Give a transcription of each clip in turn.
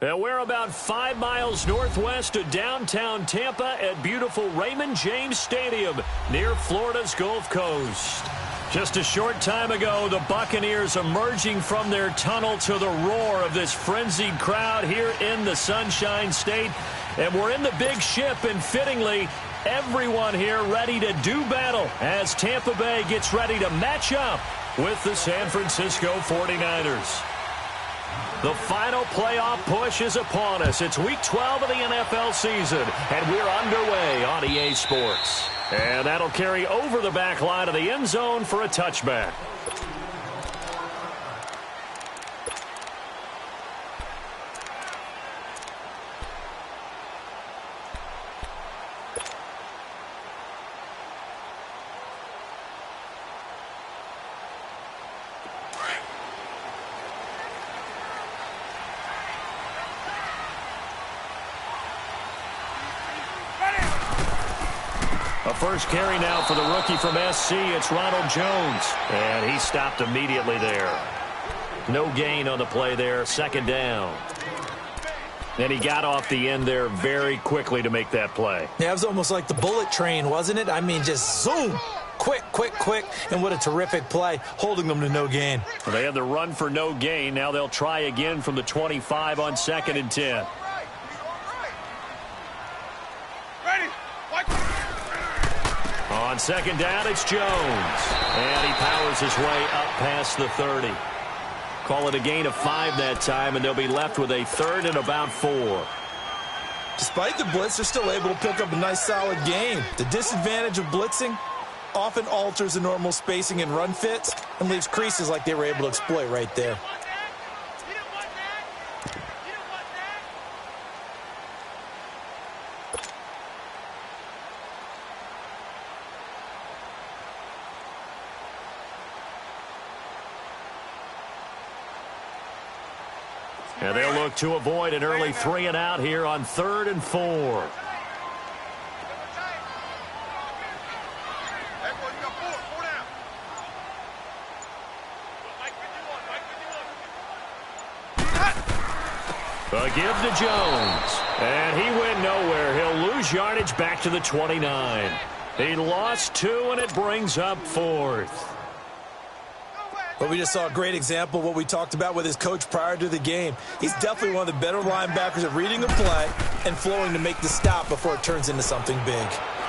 And we're about 5 miles northwest of downtown Tampa at beautiful Raymond James Stadium near Florida's Gulf Coast. Just a short time ago, the Buccaneers emerging from their tunnel to the roar of this frenzied crowd here in the Sunshine State. And we're in the big ship, and fittingly, everyone here ready to do battle as Tampa Bay gets ready to match up with the San Francisco 49ers. The final playoff push is upon us. It's Week 12 of the NFL season, and we're underway on EA Sports. And that'll carry over the back line of the end zone for a touchback. A first carry now for the rookie from SC. It's Ronald Jones. And he stopped immediately there. No gain on the play there. Second down. And he got off the end there very quickly to make that play. Yeah, it was almost like the bullet train, wasn't it? I mean, just zoom. Quick, quick, quick. And what a terrific play, holding them to no gain. Well, they had the run for no gain. Now they'll try again from the 25 on 2nd and 10. On second down, it's Jones. And he powers his way up past the 30. Call it a gain of 5 that time, and they'll be left with a 3rd and about 4. Despite the blitz, they're still able to pick up a nice, solid gain. The disadvantage of blitzing often alters the normal spacing and run fits and leaves creases like they were able to exploit right there. And they'll look to avoid an early 3 and out here on 3rd and 4. A give to Jones. And he went nowhere. He'll lose yardage back to the 29. He lost 2, and it brings up 4th. But we just saw a great example of what we talked about with his coach prior to the game. He's definitely one of the better linebackers at reading a play and flowing to make the stop before it turns into something big.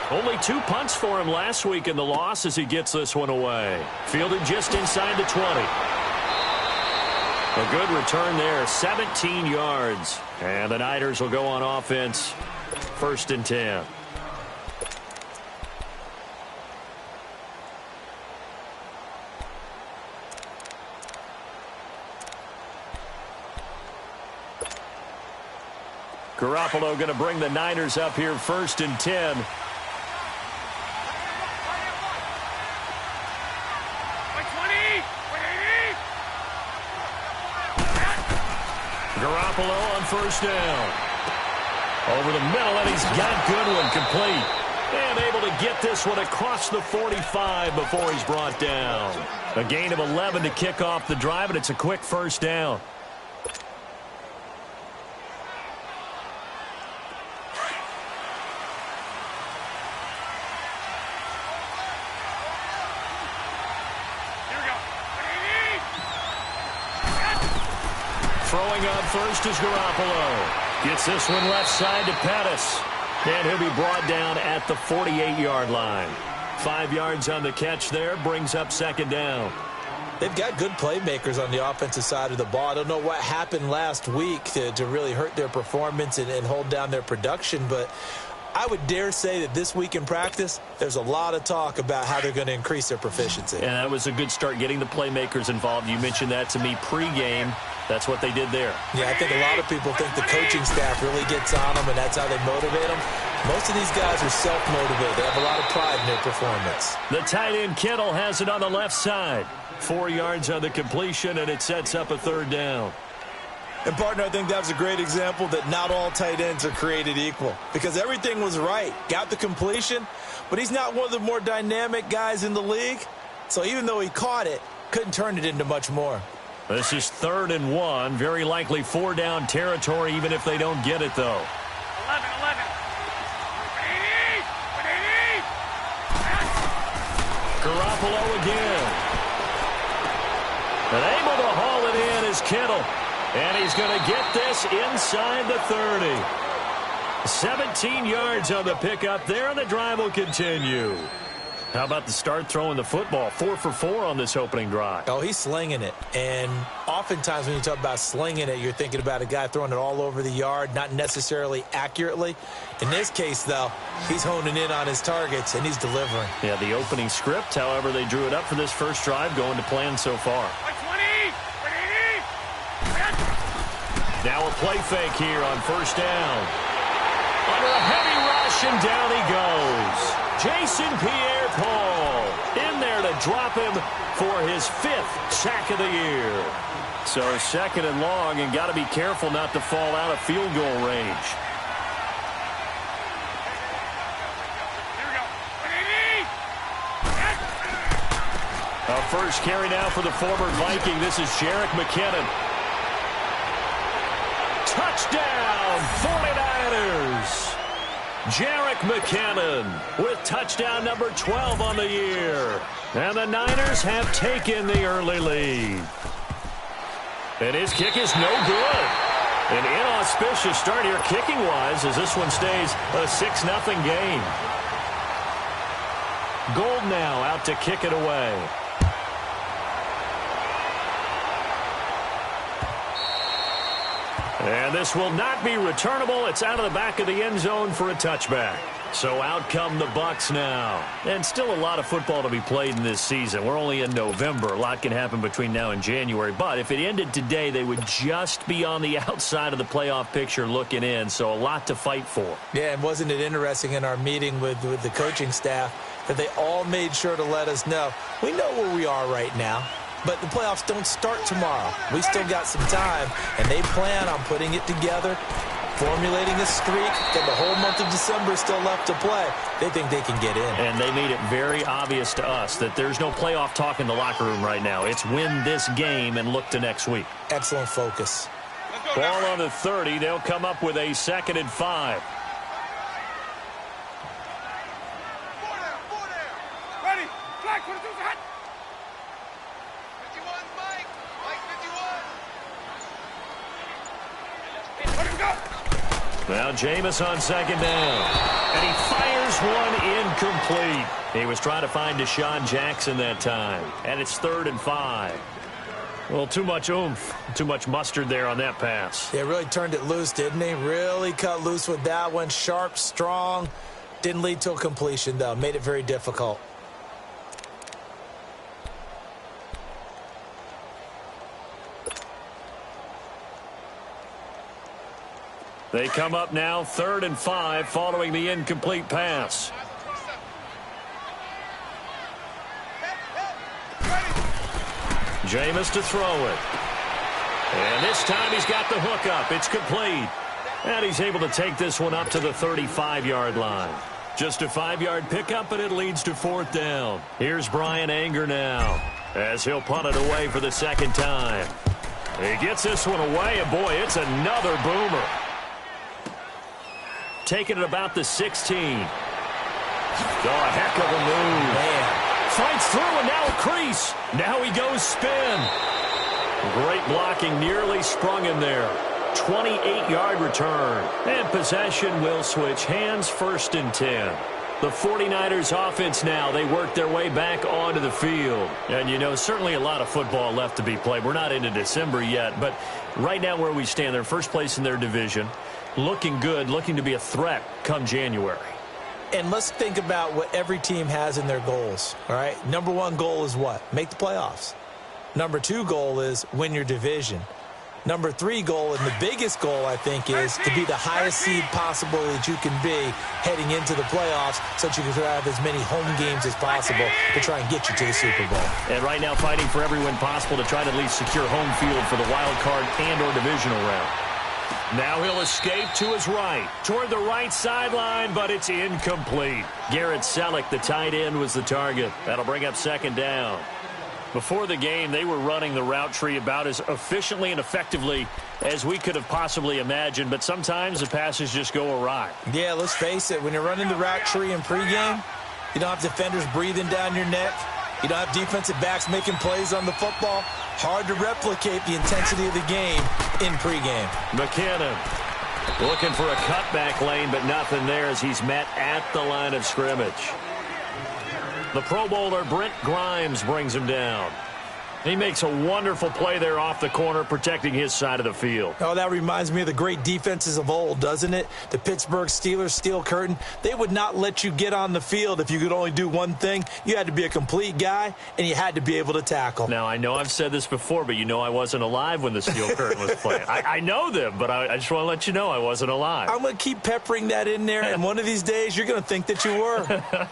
Only 2 punts for him last week in the loss as he gets this one away. Fielded just inside the 20. A good return there, 17 yards. And the Niners will go on offense, 1st and 10. Garoppolo going to bring the Niners up here 1st and 10. Garoppolo on 1st down. Over the middle, and he's got Goodwin complete. And able to get this one across the 45 before he's brought down. A gain of 11 to kick off the drive, and it's a quick 1st down. Throwing up first is Garoppolo. Gets this one left side to Pettis. And he'll be brought down at the 48-yard line. 5 yards on the catch there, brings up 2nd down. They've got good playmakers on the offensive side of the ball. I don't know what happened last week to really hurt their performance and hold down their production, but I would dare say that this week in practice, there's a lot of talk about how they're going to increase their proficiency. And that was a good start getting the playmakers involved. You mentioned that to me pregame. That's what they did there. Yeah, I think a lot of people think the coaching staff really gets on them, and that's how they motivate them. Most of these guys are self-motivated. They have a lot of pride in their performance. The tight end Kittle has it on the left side. 4 yards on the completion, and it sets up a 3rd down. And, partner, I think that was a great example that not all tight ends are created equal, because everything was right. Got the completion, but he's not one of the more dynamic guys in the league. So even though he caught it, couldn't turn it into much more. This is 3rd and 1. Very likely 4 down territory, even if they don't get it, though. 11. Garoppolo again. And able to haul it in is Kittle. And he's going to get this inside the 30. 17 yards on the pickup there, and the drive will continue. How about the start throwing the football? 4 for 4 on this opening drive. Oh, he's slinging it. And oftentimes when you talk about slinging it, you're thinking about a guy throwing it all over the yard, not necessarily accurately. In this case, though, he's honing in on his targets, and he's delivering. Yeah, the opening script, however, they drew it up for this first drive, going to plan so far. 120. Now a play fake here on first down. Under a heavy rush, and down he goes. Jason Pierre-Paul in there to drop him for his 5th sack of the year. So 2nd and long, and got to be careful not to fall out of field goal range. Here we go. 180. A first carry now for the former Viking. This is Jerick McKinnon. Touchdown, 49ers. Jerick McKinnon with touchdown number 12 on the year. And the Niners have taken the early lead. And his kick is no good. An inauspicious start here kicking-wise as this one stays a 6-0 game. Gold now out to kick it away. And this will not be returnable. It's out of the back of the end zone for a touchback. So out come the Bucs now. And still a lot of football to be played in this season. We're only in November. A lot can happen between now and January. But if it ended today, they would just be on the outside of the playoff picture looking in. So a lot to fight for. Yeah, and wasn't it interesting in our meeting with the coaching staff that they all made sure to let us know, we know where we are right now. But the playoffs don't start tomorrow. We still got some time, and they plan on putting it together, formulating a streak, and the whole month of December is still left to play. They think they can get in. And they made it very obvious to us that there's no playoff talk in the locker room right now. It's win this game and look to next week. Excellent focus. Ball on the 30. They'll come up with a 2nd and 5. Ready. Flag 22's hot. Now Jameis on 2nd down. And he fires one incomplete. He was trying to find Deshaun Jackson that time. And it's 3rd and 5. Well, too much oomph, too much mustard there on that pass. Yeah, really turned it loose, didn't he? Really cut loose with that one. Sharp, strong. Didn't lead to a completion, though. Made it very difficult. They come up now 3rd and 5 following the incomplete pass. Jameis to throw it. And this time he's got the hook up. It's complete. And he's able to take this one up to the 35-yard line. Just a 5-yard pickup, and it leads to 4th down. Here's Brian Anger now as he'll punt it away for the 2nd time. He gets this one away, and boy, it's another boomer. Taking it about the 16. Oh, a heck of a move. Man. Fights through, and now a crease. Now he goes spin. Great blocking, nearly sprung him there. 28-yard return. And possession will switch hands, 1st and 10. The 49ers offense now, they work their way back onto the field. And, you know, certainly a lot of football left to be played. We're not into December yet, but right now where we stand, they're first place in their division. Looking good, looking to be a threat come January. And let's think about what every team has in their goals, all right? Number 1 goal is what? Make the playoffs. Number 2 goal is win your division. Number 3 goal, and the biggest goal, I think, is to be the highest seed possible that you can be heading into the playoffs so that you can have as many home games as possible to try and get you to the Super Bowl. And right now fighting for every win possible to try to at least secure home field for the wild card and or divisional round. Now he'll escape to his right, toward the right sideline, but it's incomplete. Garrett Selleck, the tight end, was the target. That'll bring up 2nd down. Before the game, they were running the route tree about as efficiently and effectively as we could have possibly imagined, but sometimes the passes just go awry. Yeah, let's face it. When you're running the route tree in pregame, you don't have defenders breathing down your neck. You don't have defensive backs making plays on the football. Hard to replicate the intensity of the game in pregame. McKinnon looking for a cutback lane, but nothing there as he's met at the line of scrimmage. The Pro Bowler, Brent Grimes, brings him down. He makes a wonderful play there off the corner, protecting his side of the field. Oh, that reminds me of the great defenses of old, doesn't it? The Pittsburgh Steelers, Steel Curtain. They would not let you get on the field if you could only do one thing. You had to be a complete guy, and you had to be able to tackle. Now, I know I've said this before, but you know I wasn't alive when the Steel Curtain was playing. I know them, but I just want to let you know I wasn't alive. I'm going to keep peppering that in there, and one of these days you're going to think that you were.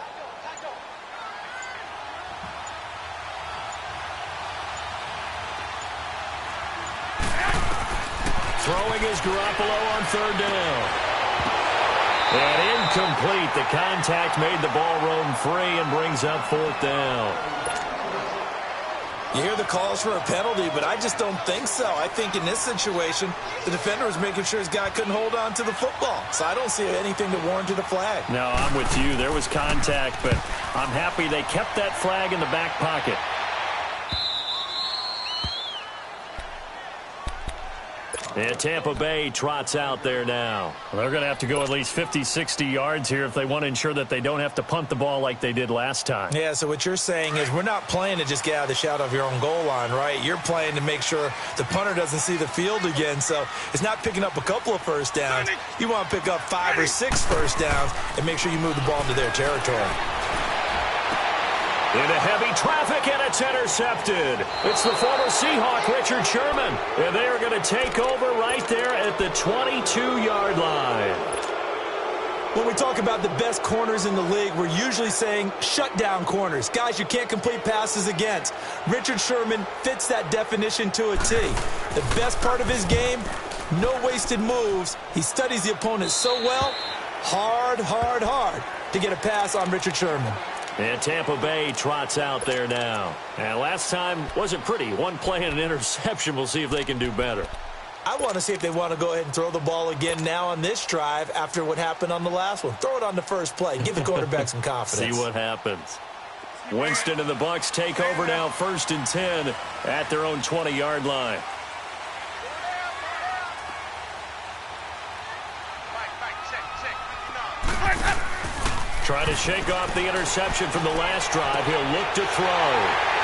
Throwing is Garoppolo on third down. And incomplete. The contact made the ball roam free and brings up fourth down. You hear the calls for a penalty, but I just don't think so. I think in this situation, the defender was making sure his guy couldn't hold on to the football. So I don't see anything to warrant a flag. No, I'm with you. There was contact, but I'm happy they kept that flag in the back pocket. And Tampa Bay trots out there now. Well, they're going to have to go at least 50, 60 yards here if they want to ensure that they don't have to punt the ball like they did last time. Yeah, so what you're saying is we're not playing to just get out of the shadow of your own goal line, right? You're playing to make sure the punter doesn't see the field again. So it's not picking up a couple of first downs. You want to pick up 5 or 6 first downs and make sure you move the ball into their territory. Into heavy traffic, and it's intercepted. It's the former Seahawk, Richard Sherman. And they are going to take over right there at the 22-yard line. When we talk about the best corners in the league, we're usually saying shutdown corners. Guys you can't complete passes against. Richard Sherman fits that definition to a T. The best part of his game, no wasted moves. He studies the opponent so well, hard to get a pass on Richard Sherman. And Tampa Bay trots out there now. And last time wasn't pretty. One play and an interception. We'll see if they can do better. I want to see if they want to go ahead and throw the ball again now on this drive after what happened on the last one. Throw it on the first play. Give the quarterback some confidence. See what happens. Winston and the Bucs take over now, 1st and 10 at their own 20-yard line. Trying to shake off the interception from the last drive. He'll look to throw.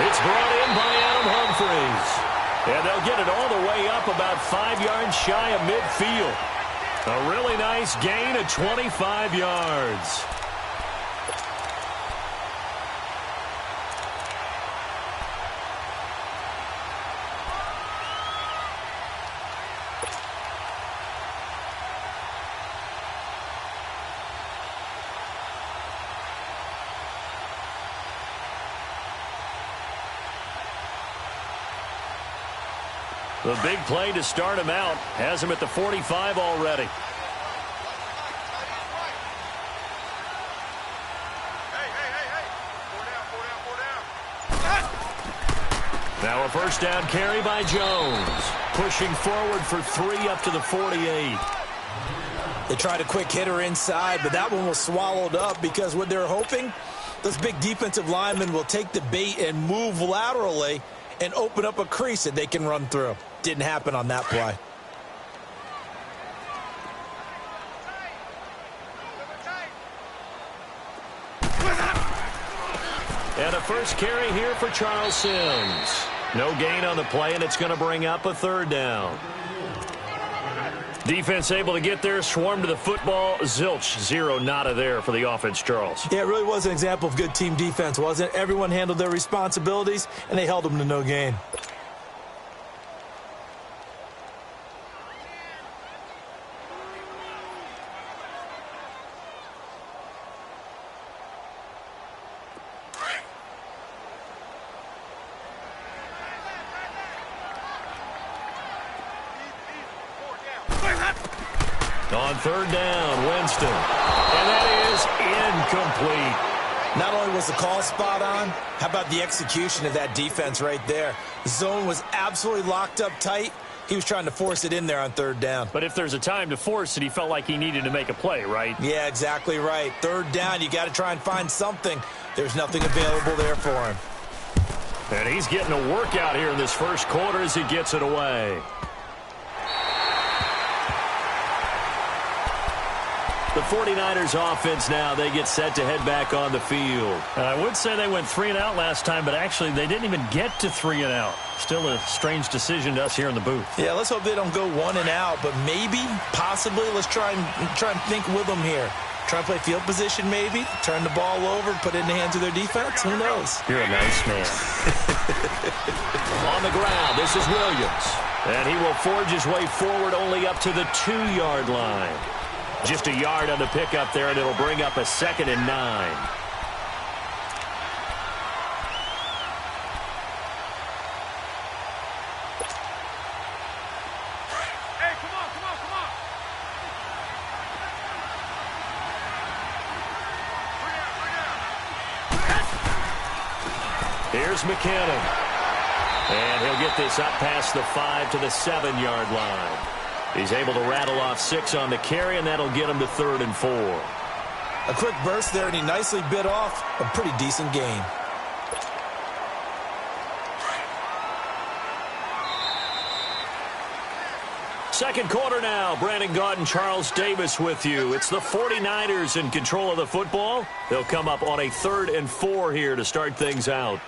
It's brought in by Adam Humphries. And they'll get it all the way up about 5 yards shy of midfield. A really nice gain of 25 yards. The big play to start him out has him at the 45 already. Now a first down carry by Jones. Pushing forward for 3 up to the 48. They tried a quick hitter inside, but that one was swallowed up because what they're hoping, those big defensive linemen will take the bait and move laterally and open up a crease that they can run through. Didn't happen on that play. And a first carry here for Charles Sims. No gain on the play, and it's going to bring up a 3rd down. Defense able to get there, swarm to the football. Zilch, 0 nada there for the offense, Charles. Yeah, it really was an example of good team defense, wasn't it? Everyone handled their responsibilities, and they held them to no gain. On 3rd down, Winston. And that is incomplete. Not only was the call spot on, how about the execution of that defense right there? The zone was absolutely locked up tight. He was trying to force it in there on third down. But if there's a time to force it, he felt like he needed to make a play, right? Yeah, exactly right. Third down, you got to try and find something. There's nothing available there for him. And he's getting a workout here in this first quarter as he gets it away. The 49ers offense now, they get set to head back on the field. I would say they went 3 and out last time, but actually they didn't even get to 3 and out. Still a strange decision to us here in the booth. Yeah, let's hope they don't go 1 and out, but maybe, possibly, let's try and think with them here. Try and play field position maybe, turn the ball over, put it in the hands of their defense. Who knows? You're a nice man. On the ground, this is Williams. And he will forge his way forward only up to the 2-yard line. Just a yard on the pickup there, and it'll bring up a 2nd and 9. Hey, come on, come on, come on. Bring it, Here's McKinnon. And he'll get this up past the 5 to the 7-yard line. He's able to rattle off 6 on the carry, and that'll get him to 3rd and 4. A quick burst there, and he nicely bit off a pretty decent gain. Second quarter now. Brandon Gaudin, Charles Davis with you. It's the 49ers in control of the football. They'll come up on a 3rd and 4 here to start things out.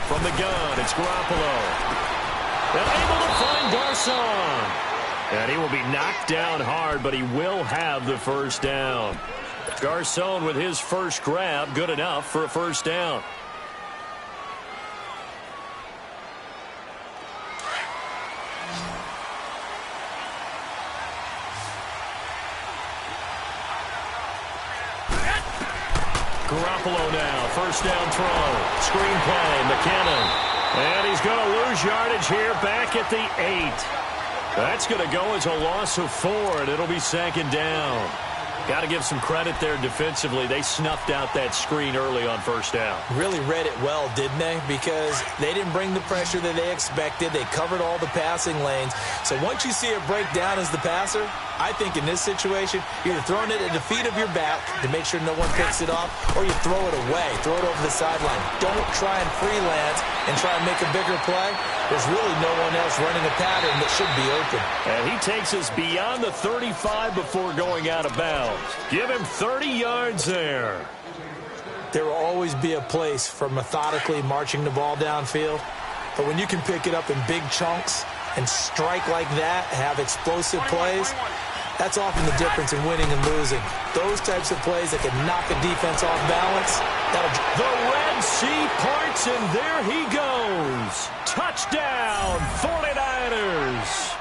From the gun, it's Garoppolo. And able to find Garcon. And he will be knocked down hard, but he will have the first down. Garcon with his first grab, good enough for a first down. Garoppolo now, first down throw. Screen play, McKinnon. And he's going to lose yardage here back at the 8. That's going to go as a loss of 4, and it'll be 2nd down. Got to give some credit there defensively. They snuffed out that screen early on first down. Really read it well, didn't they? Because they didn't bring the pressure that they expected. They covered all the passing lanes. So once you see it break down as the passer, I think in this situation, you're either throwing it at the feet of your back to make sure no one picks it off, or you throw it away, throw it over the sideline. Don't try and freelance and try and make a bigger play. There's really no one else running a pattern that should be open. And he takes us beyond the 35 before going out of bounds. Give him 30 yards there. There will always be a place for methodically marching the ball downfield. But when you can pick it up in big chunks and strike like that, have explosive plays, that's often the difference in winning and losing. Those types of plays that can knock a defense off balance. The Red Sea parts, and there he goes. Touchdown, 49ers.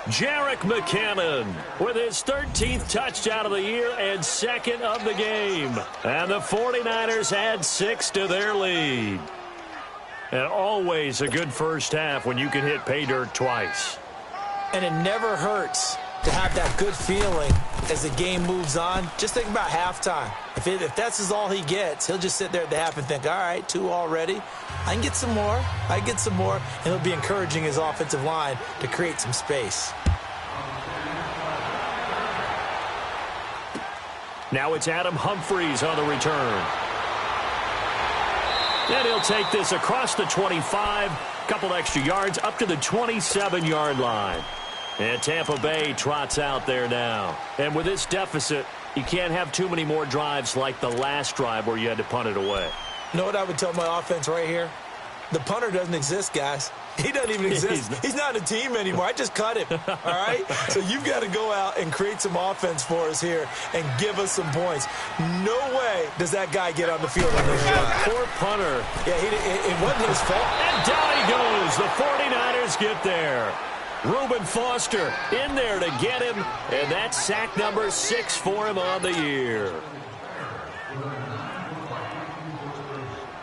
Jerick McKinnon with his 13th touchdown of the year and 2nd of the game. And the 49ers add 6 to their lead. And always a good first half when you can hit pay dirt twice. And it never hurts to have that good feeling as the game moves on. Just think about halftime. If that's all he gets, he'll just sit there at the half and think, all right, 2 already. I can get some more. I can get some more. And he'll be encouraging his offensive line to create some space. Now it's Adam Humphries on the return. And he'll take this across the 25, couple extra yards up to the 27-yard line. And Tampa Bay trots out there now. And with this deficit, you can't have too many more drives like the last drive where you had to punt it away. You know what I would tell my offense right here? The punter doesn't exist, guys. He doesn't even exist. He's not a team anymore. I just cut him, all right? So you've got to go out and create some offense for us here and give us some points. No way does that guy get on the field on this drive. Poor punter. Yeah, it wasn't his fault. And down he goes. The 49ers get there. Reuben Foster in there to get him, and that's sack number 6 for him on the year.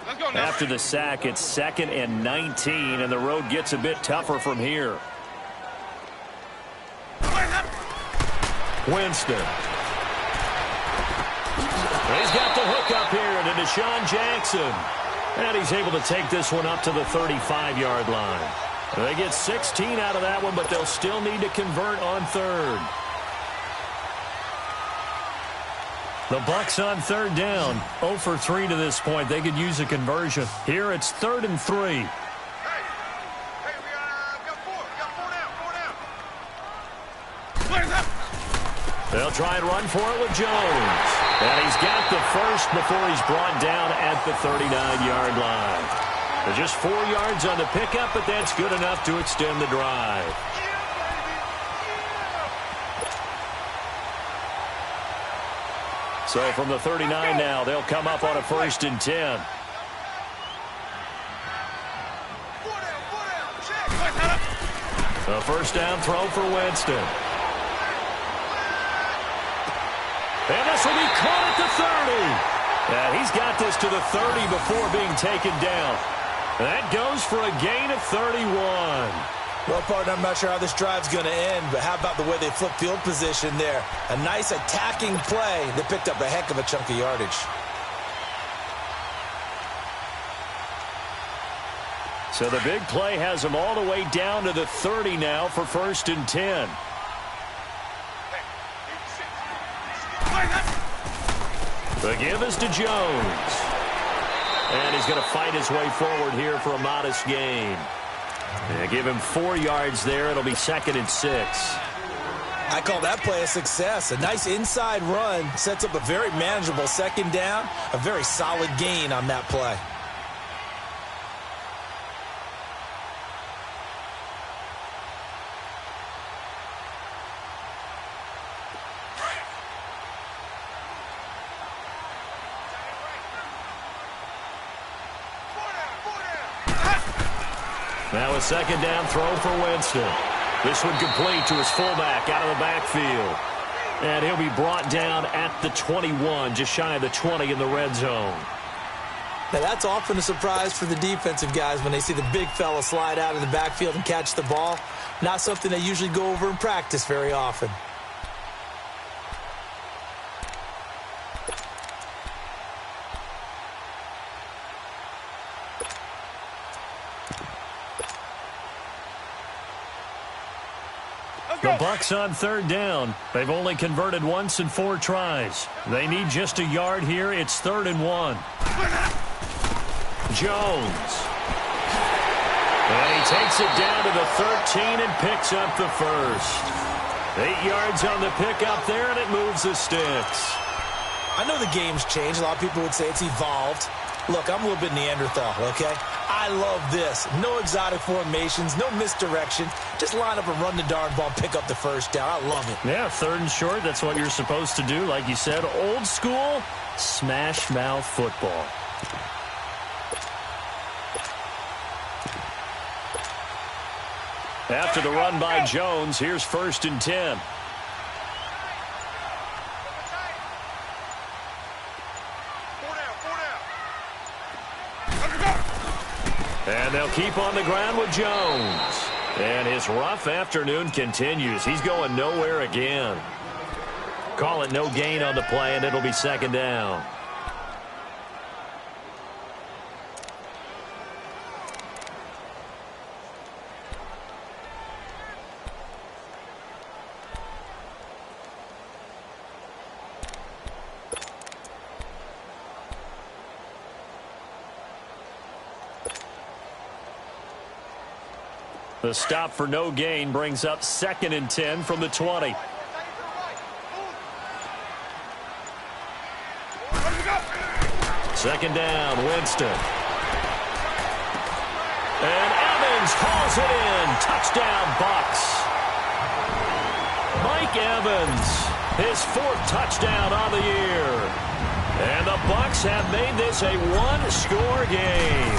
Let's go. After the sack, it's 2nd and 19, and the road gets a bit tougher from here. Winston. He's got the hook up here to Deshaun Jackson. And he's able to take this one up to the 35-yard line. They get 16 out of that one, but they'll still need to convert on 3rd. The Bucs on 3rd down. 0 for 3 to this point. They could use a conversion. Here it's 3rd and 3. Hey, we got 4. We got 4 down. They'll try and run for it with Jones. And he's got the first before he's brought down at the 39-yard line. They're just 4 yards on the pickup, but that's good enough to extend the drive. So from the 39 now, they'll come up on a 1st and 10. A first down throw for Winston. And this will be caught at the 30. And he's got this to the 30 before being taken down. That goes for a gain of 31. Well, partner, I'm not sure how this drive's going to end, but how about the way they flip field position there? A nice attacking play. They picked up a heck of a chunk of yardage. So the big play has them all the way down to the 30 now for 1st and 10. The give is to Jones. And he's going to fight his way forward here for a modest gain. They give him 4 yards there. It'll be 2nd and 6. I call that play a success. A nice inside run sets up a very manageable 2nd down. A very solid gain on that play. Now a 2nd down throw for Winston. This one complete to his fullback out of the backfield. And he'll be brought down at the 21, just shy of the 20 in the red zone. Now that's often a surprise for the defensive guys when they see the big fella slide out of the backfield and catch the ball. Not something they usually go over in practice very often. The Bucs on 3rd down. They've only converted once in 4 tries. They need just a yard here. It's 3rd and 1. Jones. And he takes it down to the 13 and picks up the first. 8 yards on the pickup there, and it moves the sticks. I know the game's changed. A lot of people would say it's evolved. Look, I'm a little bit Neanderthal, okay? I love this. No exotic formations, no misdirection. Just line up and run the darn ball, pick up the first down. I love it. Yeah, 3rd and short, that's what you're supposed to do. Like you said, old school, smash mouth football. After the run by Jones, here's 1st and 10. And they'll keep on the ground with Jones. And his rough afternoon continues. He's going nowhere again. Call it no gain on the play, and it'll be 2nd down. The stop for no gain brings up 2nd and 10 from the 20. Second down, Winston. And Evans hauls it in. Touchdown, Bucs. Mike Evans, his 4th touchdown on the year. And the Bucs have made this a one-score game.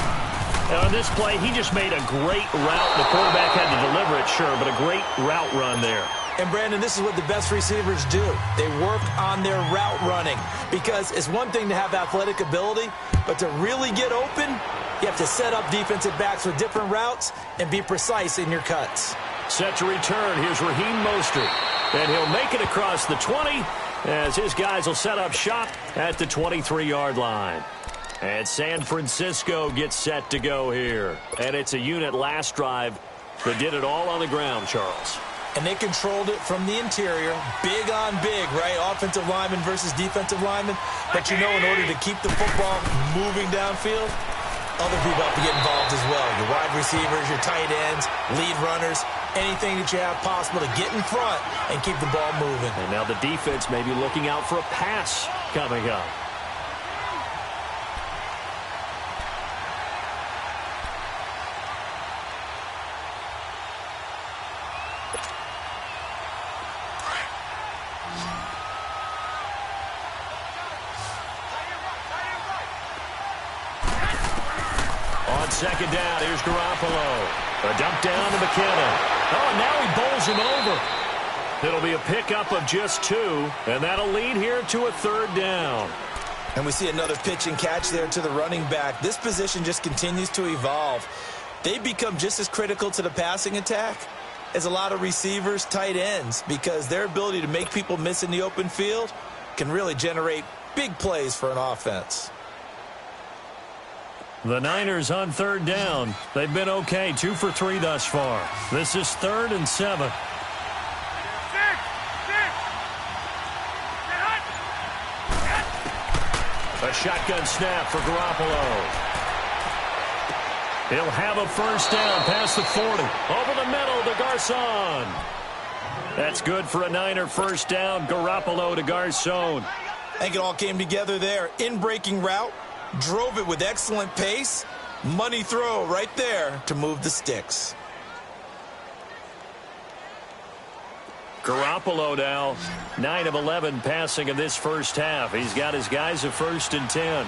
On this play, he just made a great route. The quarterback had to deliver it, sure, but a great route run there. And, Brandon, this is what the best receivers do. They work on their route running because it's one thing to have athletic ability, but to really get open, you have to set up defensive backs with different routes and be precise in your cuts. Set to return. Here's Raheem Mostert. And he'll make it across the 20 as his guys will set up shop at the 23-yard line. And San Francisco gets set to go here. And it's a unit last drive that did it all on the ground, Charles. And they controlled it from the interior, big on big, right? Offensive lineman versus defensive lineman. But you know, in order to keep the football moving downfield, other people have to get involved as well. Your wide receivers, your tight ends, lead runners, anything that you have possible to get in front and keep the ball moving. And now the defense may be looking out for a pass coming up. Second down, here's Garoppolo. A dump down to McKinnon. Oh, now he bowls him over. It'll be a pickup of just 2, and that'll lead here to a 3rd down. And we see another pitch and catch there to the running back. This position just continues to evolve. They become just as critical to the passing attack as a lot of receivers, tight ends, because their ability to make people miss in the open field can really generate big plays for an offense. The Niners on 3rd down. They've been okay, 2 for 3 thus far. This is 3rd and 7. A shotgun snap for Garoppolo. He'll have a first down past the 40. Over the middle to Garcon. That's good for a Niner first down. Garoppolo to Garcon. I think it all came together there. In-breaking route. Drove it with excellent pace. Money throw right there to move the sticks. Garoppolo now, 9 of 11 passing in this first half. He's got his guys a 1st and 10.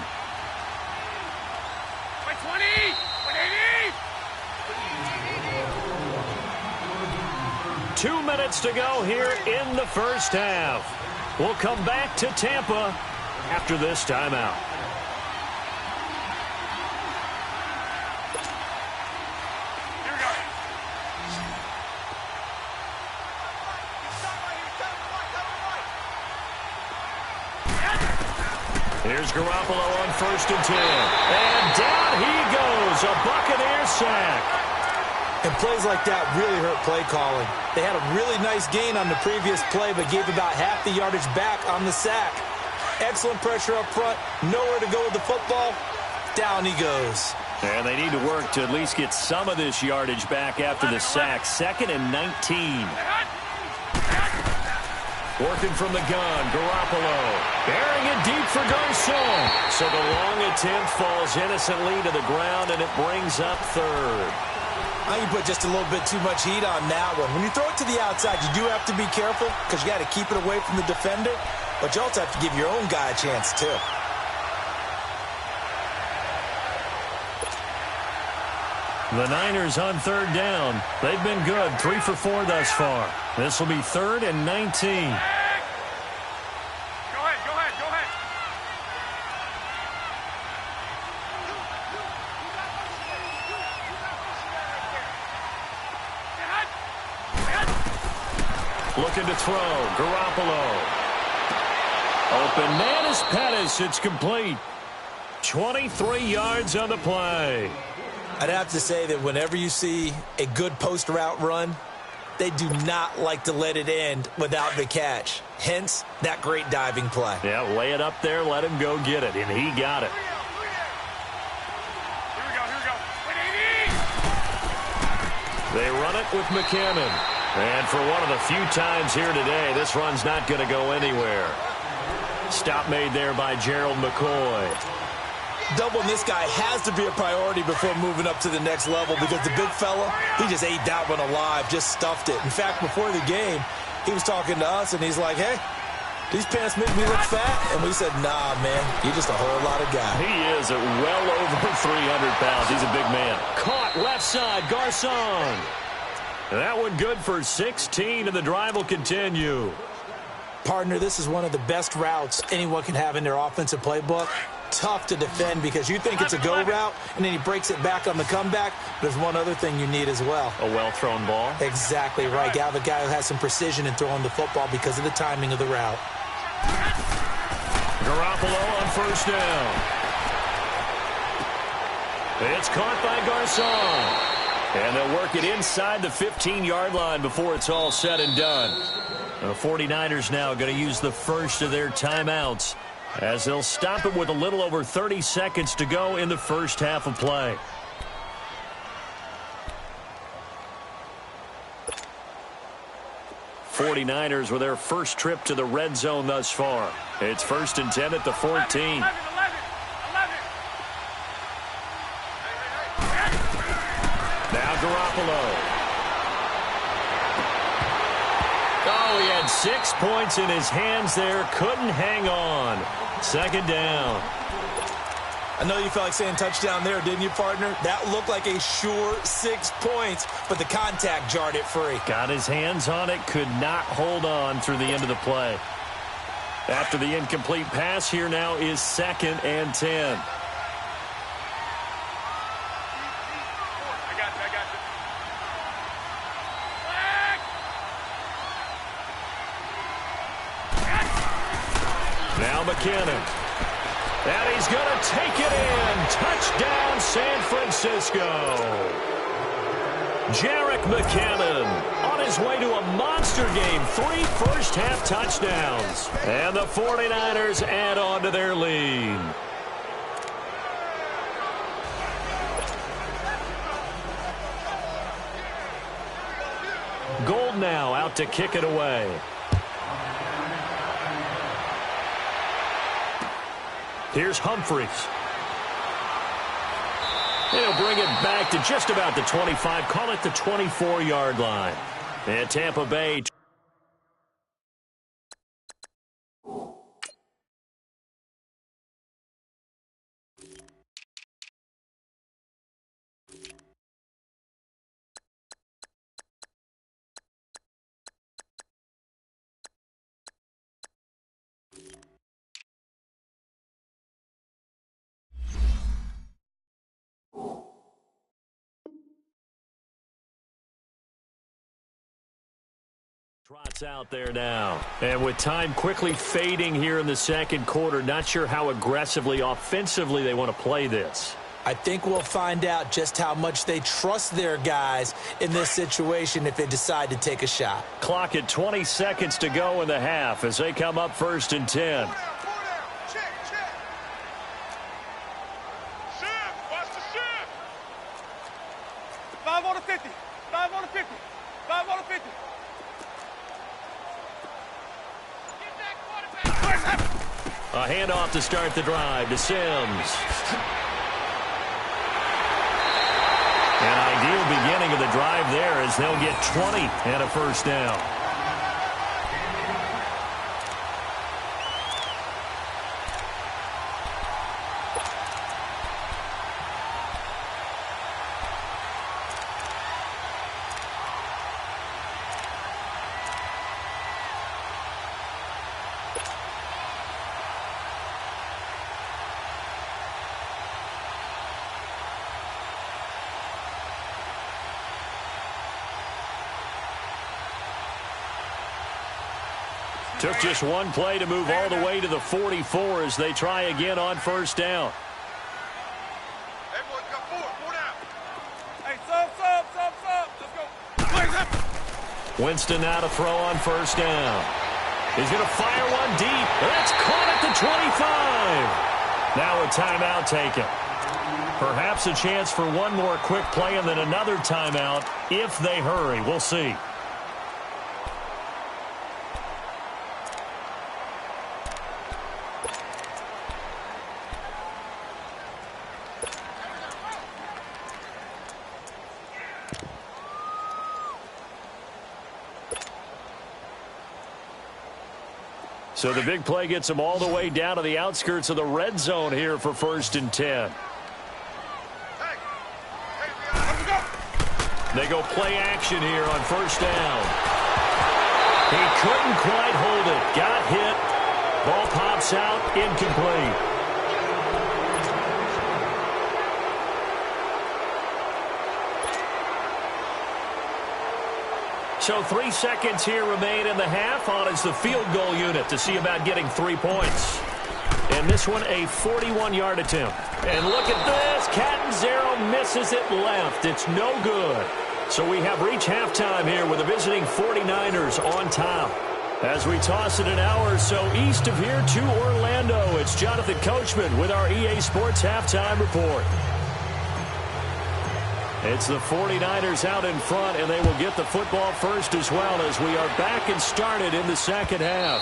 2 minutes to go here in the first half. We'll come back to Tampa after this timeout. Here's Garoppolo on 1st and 10. And down he goes. A Buccaneer sack. And plays like that really hurt play calling. They had a really nice gain on the previous play, but gave about half the yardage back on the sack. Excellent pressure up front. Nowhere to go with the football. Down he goes. And they need to work to at least get some of this yardage back after the sack. 2nd and 19. Working from the gun, Garoppolo. Bearing it deep for Garcon. So the long attempt falls innocently to the ground, and it brings up 3rd. I think you put just a little bit too much heat on that one. When you throw it to the outside, you do have to be careful because you got to keep it away from the defender, but you also have to give your own guy a chance too. The Niners on 3rd down. They've been good, 3 for 4 thus far. This will be 3rd and 19. Looking to throw. Garoppolo. Open man is Pettis. It's complete. 23 yards on the play. I'd have to say that whenever you see a good post route run, they do not like to let it end without the catch. Hence, that great diving play. Yeah, lay it up there, let him go get it, and he got it. They run it with McKinnon. And for one of the few times here today, this run's not going to go anywhere. Stop made there by Gerald McCoy. Doubling this guy has to be a priority before moving up to the next level because the big fella, he just ate that one alive, just stuffed it. In fact, before the game, he was talking to us, and he's like, hey, these pants make me look fat. And we said, nah, man, you're just a whole lot of guy. He is at well over 300 pounds. He's a big man. Caught left side, Garcon. That one good for 16, and the drive will continue. Partner, this is one of the best routes anyone can have in their offensive playbook. Tough to defend because you think it's a go route, and then he breaks it back on the comeback. There's one other thing you need as well. A well-thrown ball. Exactly right. You have a guy who has some precision in throwing the football because of the timing of the route. Garoppolo on first down. It's caught by Garcon. And they'll work it inside the 15-yard line before it's all said and done. The 49ers now going to use the first of their timeouts as they'll stop it with a little over 30 seconds to go in the first half of play. '49ers with their first trip to the red zone thus far. It's 1st and 10 at the 14. Now Garoppolo. Oh, he had 6 points in his hands there. Couldn't hang on. 2nd down. I know you felt like saying touchdown there, didn't you, partner? That looked like a sure 6 points, but the contact jarred it free. Got his hands on it, could not hold on through the end of the play. After the incomplete pass, here now is 2nd and 10. Now McKinnon. And he's going to take it in. Touchdown, San Francisco. Jerick McKinnon on his way to a monster game. 3 first-half touchdowns. And the 49ers add on to their lead. Gold now out to kick it away. Here's Humphries. He'll bring it back to just about the 25. Call it the 24-yard line. And Tampa Bay. Trots out there now. And with time quickly fading here in the second quarter, not sure how aggressively, offensively they want to play this. I think we'll find out just how much they trust their guys in this situation if they decide to take a shot. Clock at 20 seconds to go in the half as they come up 1st and 10. A handoff to start the drive to Sims. An ideal beginning of the drive there as they'll get 20 and a first down. Took just one play to move all the way to the 44 as they try again on first down. Hey, boys, got four down. Hey, sub. Let's go. Winston now to throw on first down. He's going to fire one deep. That's caught at the 25. Now a timeout taken. Perhaps a chance for one more quick play and then another timeout if they hurry. We'll see. So the big play gets them all the way down to the outskirts of the red zone here for 1st and 10. They go play action here on first down. He couldn't quite hold it. Got hit. Ball pops out, incomplete. So 3 seconds here remain in the half. On is the field goal unit to see about getting 3 points. And this one a 41-yard attempt. And look at this. Catanzaro misses it left. It's no good. So we have reached halftime here with the visiting 49ers on top. As we toss it an hour or so east of here to Orlando, it's Jonathan Coachman with our EA Sports Halftime Report. It's the 49ers out in front, and they will get the football first as well as we are back and started in the second half.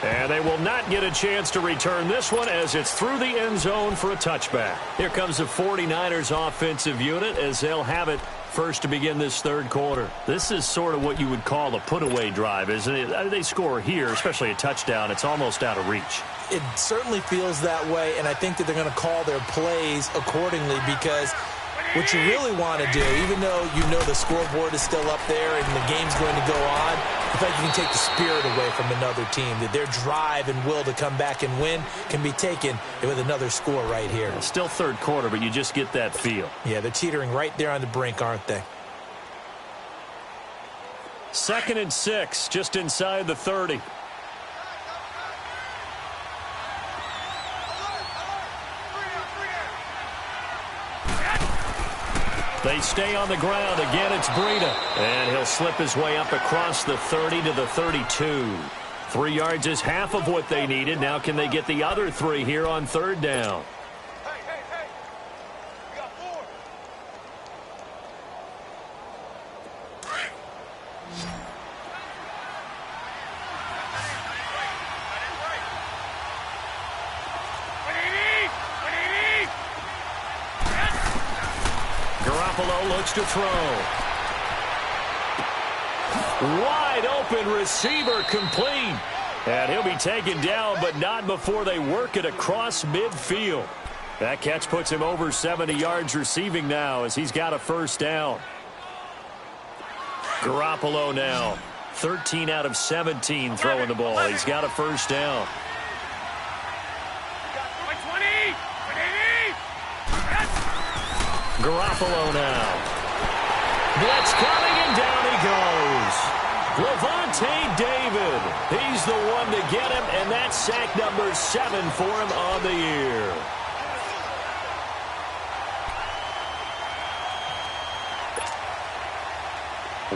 And they will not get a chance to return this one as it's through the end zone for a touchback. Here comes the 49ers offensive unit as they'll have it first to begin this third quarter. This is sort of what you would call a put-away drive, isn't it? They score here, especially a touchdown. It's almost out of reach. It certainly feels that way, and I think that they're going to call their plays accordingly because what you really want to do, even though you know the scoreboard is still up there and the game's going to go on, I think you can take the spirit away from another team. That their drive and will to come back and win can be taken with another score right here. It's still third quarter, but you just get that feel. Yeah, they're teetering right there on the brink, aren't they? 2nd and 6, just inside the 30. They stay on the ground. Again, it's Breida. And he'll slip his way up across the 30 to the 32. 3 yards is half of what they needed. Now can they get the other 3 here on third down? Hey. We got 4. Garoppolo looks to throw. Wide open receiver complete. And he'll be taken down, but not before they work it across midfield. That catch puts him over 70 yards receiving now as he's got a first down. Garoppolo now 13 out of 17 throwing the ball. He's got a first down. Garoppolo now. Blitz coming, and down he goes. Levante David. He's the one to get him, and that's sack number 7 for him on the year.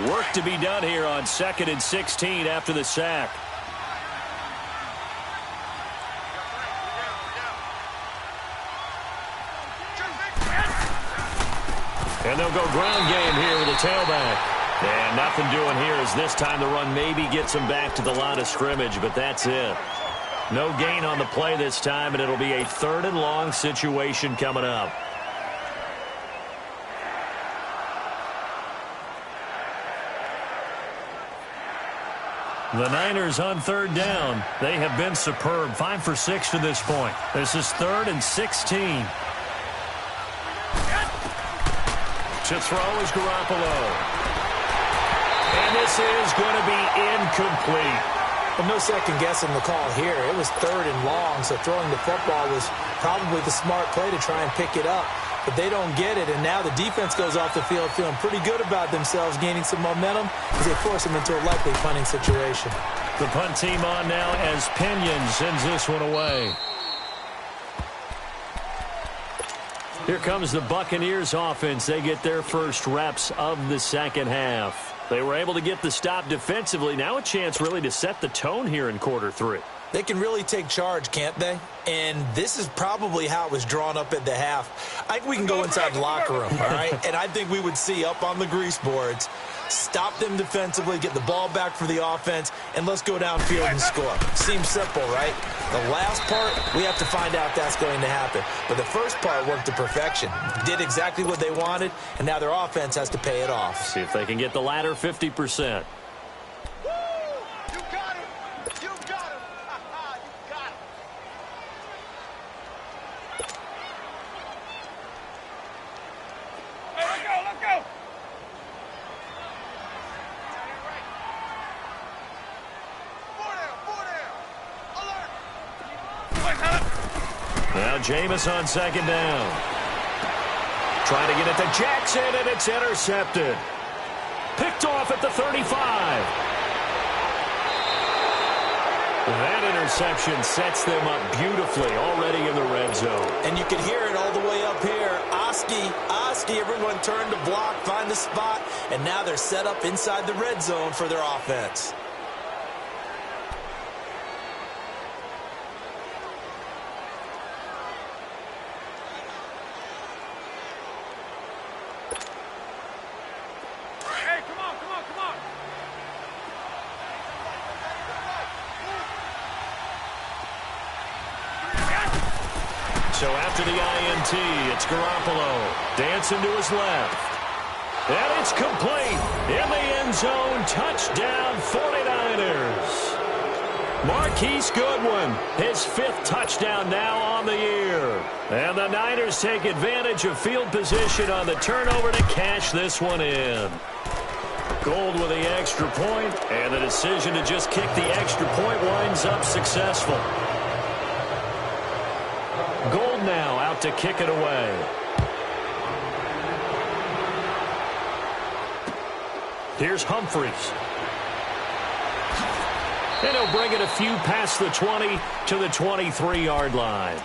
Work to be done here on 2nd and 16 after the sack. And they'll go ground game here with a tailback. And nothing doing here as this time the run maybe gets them back to the line of scrimmage, but that's it. No gain on the play this time, and it'll be a 3rd and long situation coming up. The Niners on third down. They have been superb. 5 for 6 to this point. This is 3rd and 16. To throw is Garoppolo. And this is going to be incomplete. Well, no second guessing the call here. It was 3rd and long, so throwing the football was probably the smart play to try and pick it up. But they don't get it, and now the defense goes off the field feeling pretty good about themselves, gaining some momentum as they force them into a likely punting situation. The punt team on now as Pinion sends this one away. Here comes the Buccaneers offense. They get their first reps of the second half. They were able to get the stop defensively. Now a chance really to set the tone here in quarter 3. They can really take charge, can't they? And this is probably how it was drawn up at the half. I think we can go inside the locker room, all right? And I think we would see up on the grease boards, stop them defensively, get the ball back for the offense, and let's go downfield and score. Seems simple, right? The last part, we have to find out if that's going to happen. But the first part worked to perfection. Did exactly what they wanted, and now their offense has to pay it off. See if they can get the latter 50%. Now Jameis on second down. Trying to get it to Jackson, and it's intercepted. Picked off at the 35. That interception sets them up beautifully already in the red zone. And you can hear it all the way up here. Oski, everyone turned to block, find the spot, and now they're set up inside the red zone for their offense. Hey, come on. So after the INT, it's Garoppolo. Dancing to his left. And it's complete. In the end zone, touchdown 49ers. Marquise Goodwin, his 5th touchdown now on the year. And the Niners take advantage of field position on the turnover to cash this one in. Gold with the extra point, and the decision to just kick the extra point winds up successful. Gold now out to kick it away. Here's Humphries. And he'll bring it a few past the 20 to the 23-yard line.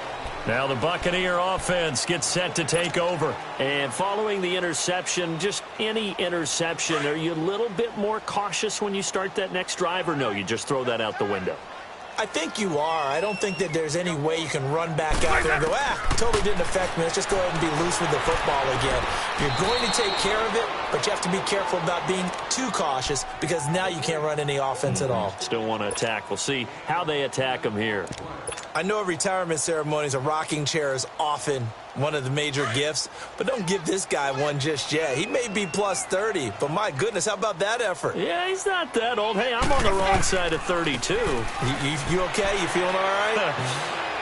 Now the Buccaneer offense gets set to take over. And following the interception, just any interception, are you a little bit more cautious when you start that next drive, or no, you just throw that out the window? I think you are. I don't think that there's any way you can run back out there and go, totally didn't affect me. Let's just go ahead and be loose with the football again. You're going to take care of it, but you have to be careful about being too cautious because now you can't run any offense at all. Still want to attack. We'll see how they attack them here. I know at retirement ceremonies, a rocking chair is often one of the major gifts, but don't give this guy one just yet. He may be plus 30, but my goodness, how about that effort? Yeah, he's not that old. Hey, I'm on the wrong side of 32. You okay? You feeling all right?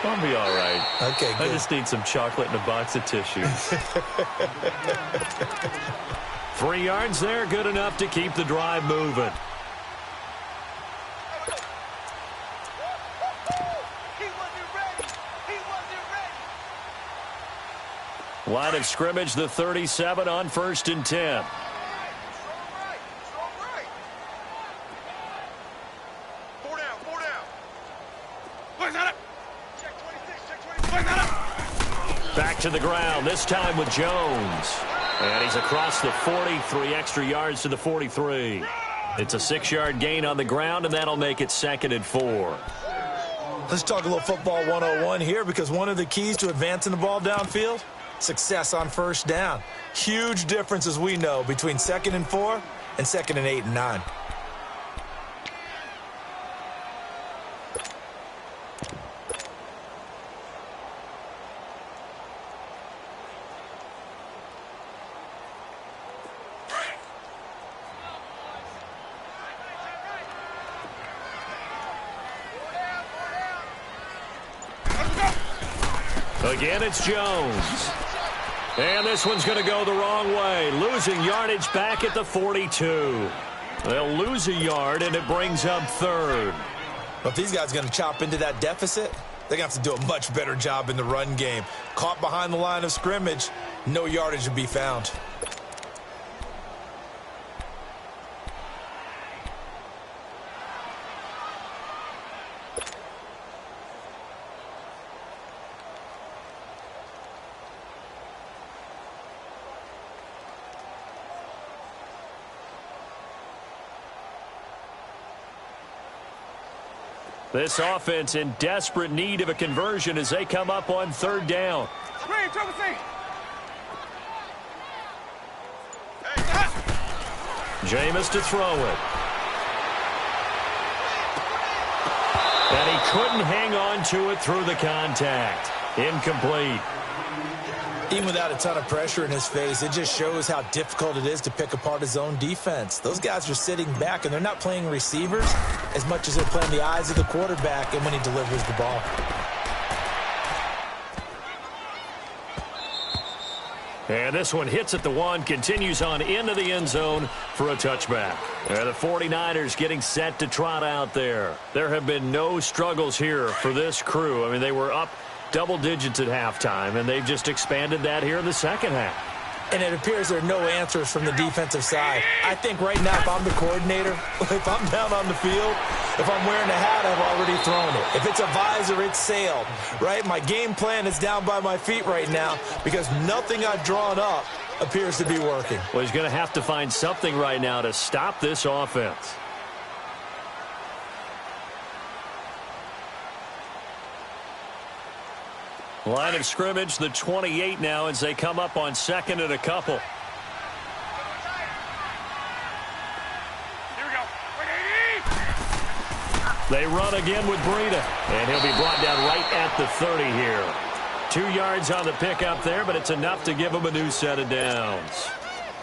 I'll be all right. Okay, good. I just need some chocolate and a box of tissues. 3 yards there, good enough to keep the drive moving. Line of scrimmage, the 37 on 1st and 10. Back to the ground, this time with Jones. And he's across the 40, 3 extra yards to the 43. It's a 6-yard gain on the ground, and that'll make it 2nd and 4. Let's talk a little football 101 here, because one of the keys to advancing the ball downfield, success on 1st down. Huge difference, as we know, between 2nd and 4 and 2nd and 8 and 9. Again, it's Jones. And this one's going to go the wrong way. Losing yardage back at the 42. They'll lose a yard, and it brings up 3rd. Well, if these guys are going to chop into that deficit, they're going to have to do a much better job in the run game. Caught behind the line of scrimmage, no yardage to be found. This offense in desperate need of a conversion as they come up on 3rd down. Jameis to throw it. And he couldn't hang on to it through the contact. Incomplete. Even without a ton of pressure in his face, it just shows how difficult it is to pick apart his own defense. Those guys are sitting back, and they're not playing receivers as much as they're playing the eyes of the quarterback and when he delivers the ball. And this one hits at the 1, continues on into the end zone for a touchback. And the 49ers getting set to trot out there. There have been no struggles here for this crew. I mean, they were up double digits at halftime, and they've just expanded that here in the second half. And it appears there are no answers from the defensive side. I think right now, if I'm the coordinator, if I'm down on the field, if I'm wearing a hat, I've already thrown it. If it's a visor, it's sailed, right? My game plan is down by my feet right now because nothing I've drawn up appears to be working. Well, he's going to have to find something right now to stop this offense. Line of scrimmage, the 28 now as they come up on second and a couple. Here we go. They run again with Breida, and he'll be brought down right at the 30 here. 2 yards on the pickup there, but it's enough to give them a new set of downs.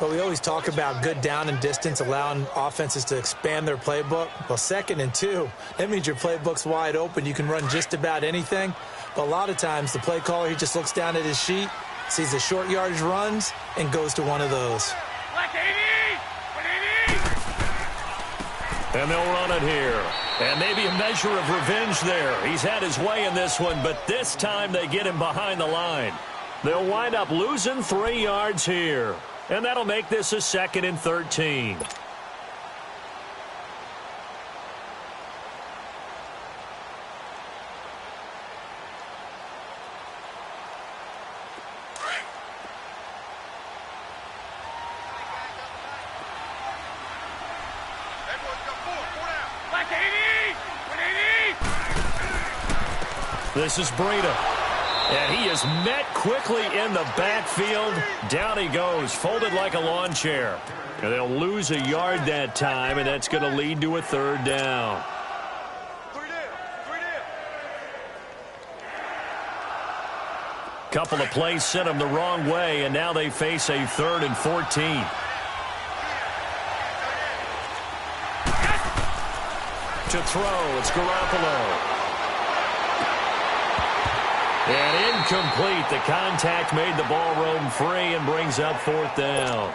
Well, we always talk about good down and distance, allowing offenses to expand their playbook. Well, 2nd and 2, that means your playbook's wide open. You can run just about anything. But a lot of times, the play caller, he just looks down at his sheet, sees the short yardage runs, and goes to one of those. And they'll run it here. And maybe a measure of revenge there. He's had his way in this one, but this time they get him behind the line. They'll wind up losing 3 yards here. And that'll make this a 2nd and 13. This is Breida. And he is met quickly in the backfield. Down he goes, folded like a lawn chair. And they'll lose a yard that time, and that's going to lead to a 3rd down. Couple of plays sent them the wrong way, and now they face a 3rd and 14. To throw, it's Garoppolo. And incomplete. The contact made the ball roam free and brings up 4th down.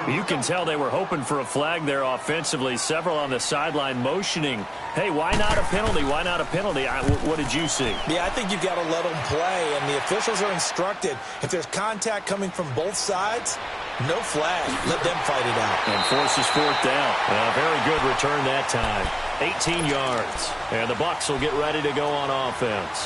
You can tell they were hoping for a flag there offensively. Several on the sideline motioning, hey, why not a penalty? Why not a penalty? What did you see? Yeah, I think you've got to let them play, and the officials are instructed. If there's contact coming from both sides, no flag. Let them fight it out. And forces 4th down. A very good return that time. 18 yards. And the Bucs will get ready to go on offense.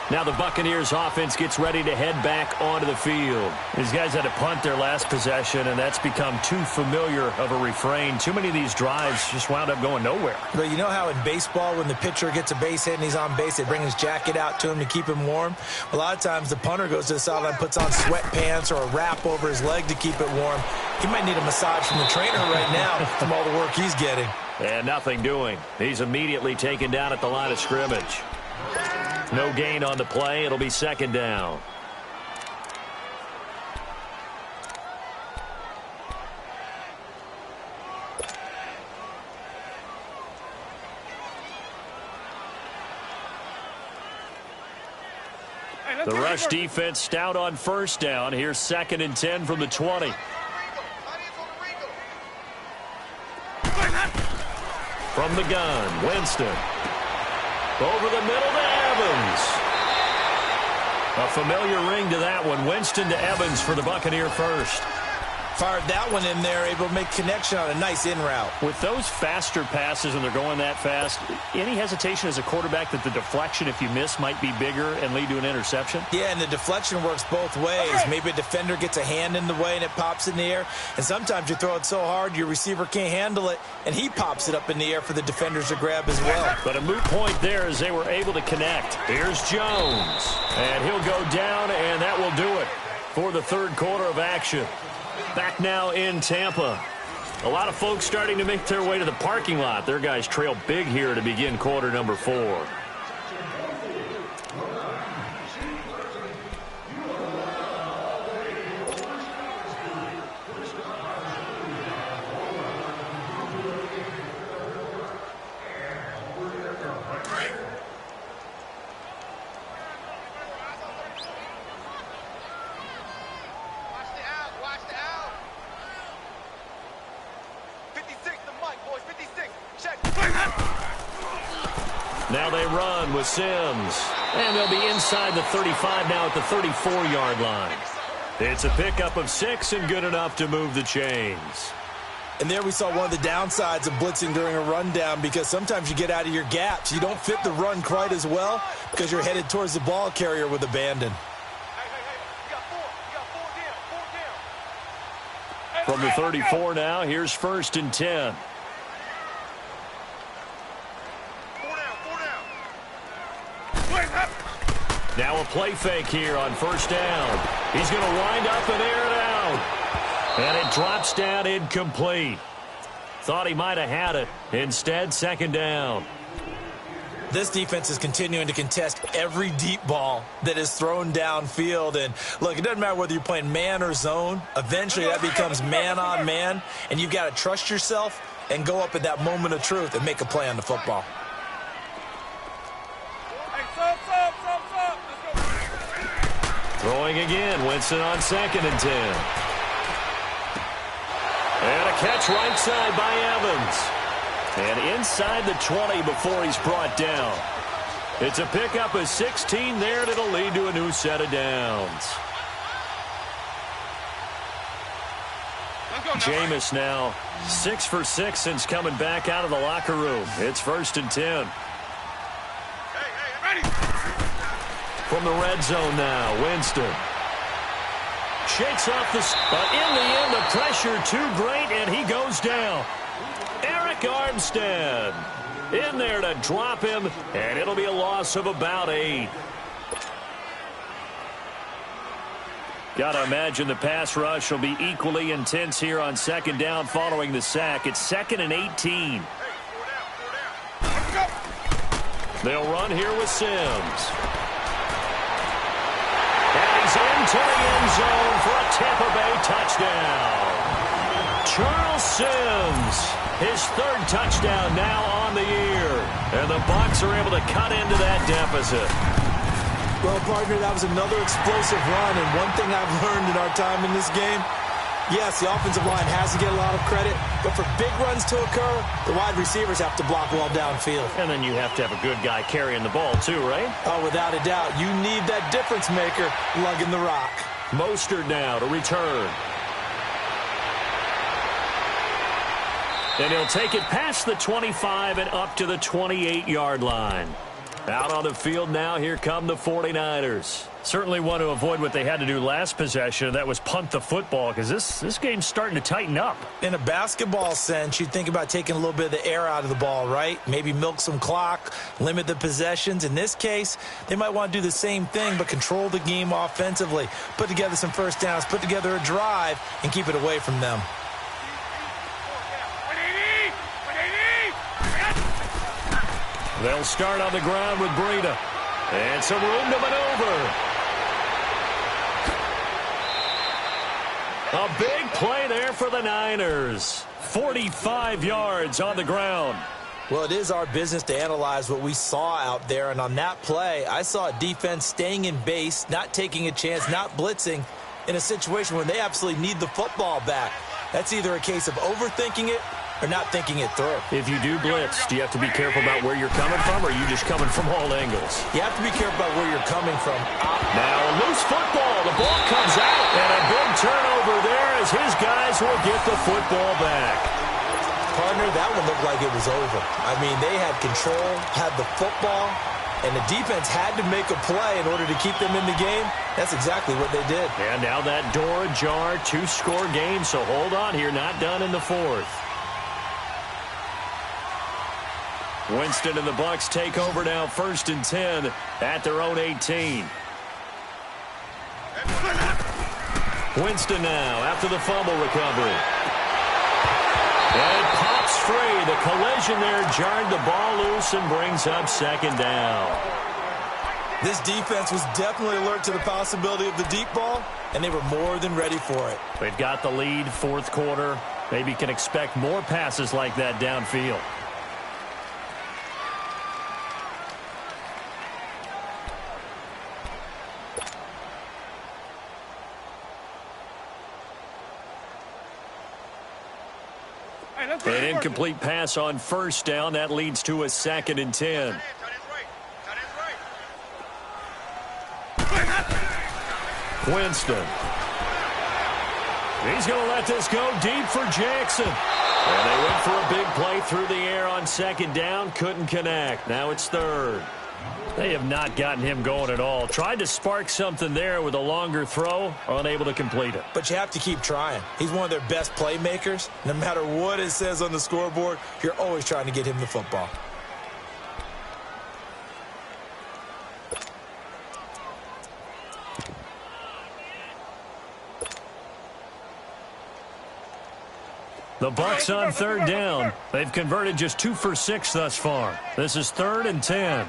Now the Buccaneers offense gets ready to head back onto the field. These guys had to punt their last possession, and that's become too familiar of a refrain. Too many of these drives just wound up going nowhere. But you know how in baseball, when the pitcher gets a base hit and he's on base, they bring his jacket out to him to keep him warm? A lot of times the punter goes to the sideline, puts on sweatpants or a wrap over his leg to keep it warm. He might need a massage from the trainer right now from all the work he's getting. And nothing doing. He's immediately taken down at the line of scrimmage. No gain on the play. It'll be 2nd down. The rush defense stout on 1st down. Here's 2nd and 10 from the 20. From the gun, Winston. Over the middle to Evans. A familiar ring to that one. Winston to Evans for the Buccaneer first. Fired that one in there, able to make connection on a nice in route. With those faster passes and they're going that fast, any hesitation as a quarterback that the deflection, if you miss, might be bigger and lead to an interception? Yeah, and the deflection works both ways. Maybe a defender gets a hand in the way and it pops in the air. And sometimes you throw it so hard your receiver can't handle it, and he pops it up in the air for the defenders to grab as well. But a moot point there as they were able to connect. Here's Jones. And he'll go down, and that will do it for the 3rd quarter of action. Back now in Tampa. A lot of folks starting to make their way to the parking lot. Their guys trail big here to begin quarter number 4. Now they run with Sims. And they'll be inside the 35 now at the 34-yard line. It's a pickup of 6 and good enough to move the chains. And there we saw one of the downsides of blitzing during a rundown, because sometimes you get out of your gaps. You don't fit the run quite as well because you're headed towards the ball carrier with abandon. From the 34 now, here's 1st and 10. Now a play fake here on 1st down. He's going to wind up and air it out. And it drops down incomplete. Thought he might have had it. Instead, 2nd down. This defense is continuing to contest every deep ball that is thrown downfield. And, look, it doesn't matter whether you're playing man or zone. Eventually, that becomes man on man. And you've got to trust yourself and go up at that moment of truth and make a play on the football. Throwing again, Winston on 2nd and 10. And a catch right side by Evans. And inside the 20 before he's brought down. It's a pickup of 16 there, and it'll lead to a new set of downs. Jameis now 6 for 6 since coming back out of the locker room. It's 1st and 10. From the red zone now, Winston. Shakes off but in the end, the pressure too great, and he goes down. Eric Armstead in there to drop him, and it'll be a loss of about 8. Got to imagine the pass rush will be equally intense here on 2nd down following the sack. It's 2nd and 18. They'll run here with Sims. And he's into the end zone for a Tampa Bay touchdown. Charles Sims, his 3rd touchdown now on the year. And the Bucs are able to cut into that deficit. Well, partner, that was another explosive run. And one thing I've learned in our time in this game, yes, the offensive line has to get a lot of credit, but for big runs to occur, the wide receivers have to block well downfield. And then you have to have a good guy carrying the ball too, right? Oh, without a doubt. You need that difference maker lugging the rock. Mostert now to return. And he'll take it past the 25 and up to the 28-yard line. Out on the field now, here come the 49ers. Certainly want to avoid what they had to do last possession, that was punt the football, because this game's starting to tighten up. In a basketball sense, you think about taking a little bit of the air out of the ball, right? Maybe milk some clock, limit the possessions. In this case, they might want to do the same thing, but control the game offensively. Put together some 1st downs, put together a drive, and keep it away from them. They'll start on the ground with Breida. And some room to maneuver. A big play there for the Niners. 45 yards on the ground. Well, it is our business to analyze what we saw out there. And on that play, I saw a defense staying in base, not taking a chance, not blitzing in a situation where they absolutely need the football back. That's either a case of overthinking it or not thinking it through. If you do blitz, do you have to be careful about where you're coming from, or are you just coming from all angles? You have to be careful about where you're coming from. Now a loose football. The ball comes out, and a big turnover there as his guys will get the football back. Partner, that one looked like it was over. I mean, they had control, had the football, and the defense had to make a play in order to keep them in the game. That's exactly what they did. And now that door ajar, 2-score game, so hold on here, not done in the 4th. Winston and the Bucs take over now, 1st and 10 at their own 18. Winston now after the fumble recovery. And it pops free. The collision there jarred the ball loose and brings up 2nd down. This defense was definitely alert to the possibility of the deep ball, and they were more than ready for it. They've got the lead, 4th quarter. Maybe can expect more passes like that downfield. Hey, An incomplete pass on 1st down. That leads to a 2nd and 10. Winston. He's going to let this go deep for Jackson. And they went for a big play through the air on second down. Couldn't connect. Now it's third. They have not gotten him going at all. Tried to spark something there with a longer throw. Unable to complete it. But you have to keep trying. He's one of their best playmakers. No matter what it says on the scoreboard, you're always trying to get him the football. The Bucs on third down. They've converted just 2 for 6 thus far. This is 3rd and 10.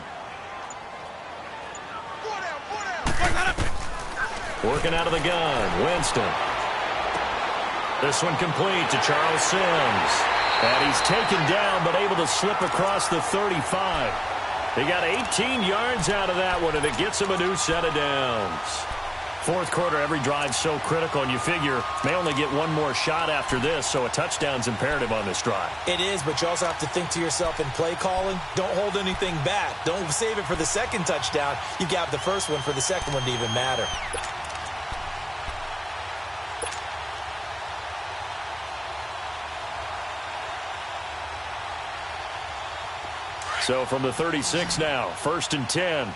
Working out of the gun, Winston. This one complete to Charles Sims. And he's taken down but able to slip across the 35. He got 18 yards out of that one, and it gets him a new set of downs. Fourth quarter, every drive's so critical, and you figure may only get one more shot after this, so a touchdown's imperative on this drive. It is, but you also have to think to yourself in play calling, don't hold anything back. Don't save it for the second touchdown. You got the first one for the second one to even matter. So from the 36 now, 1st and 10.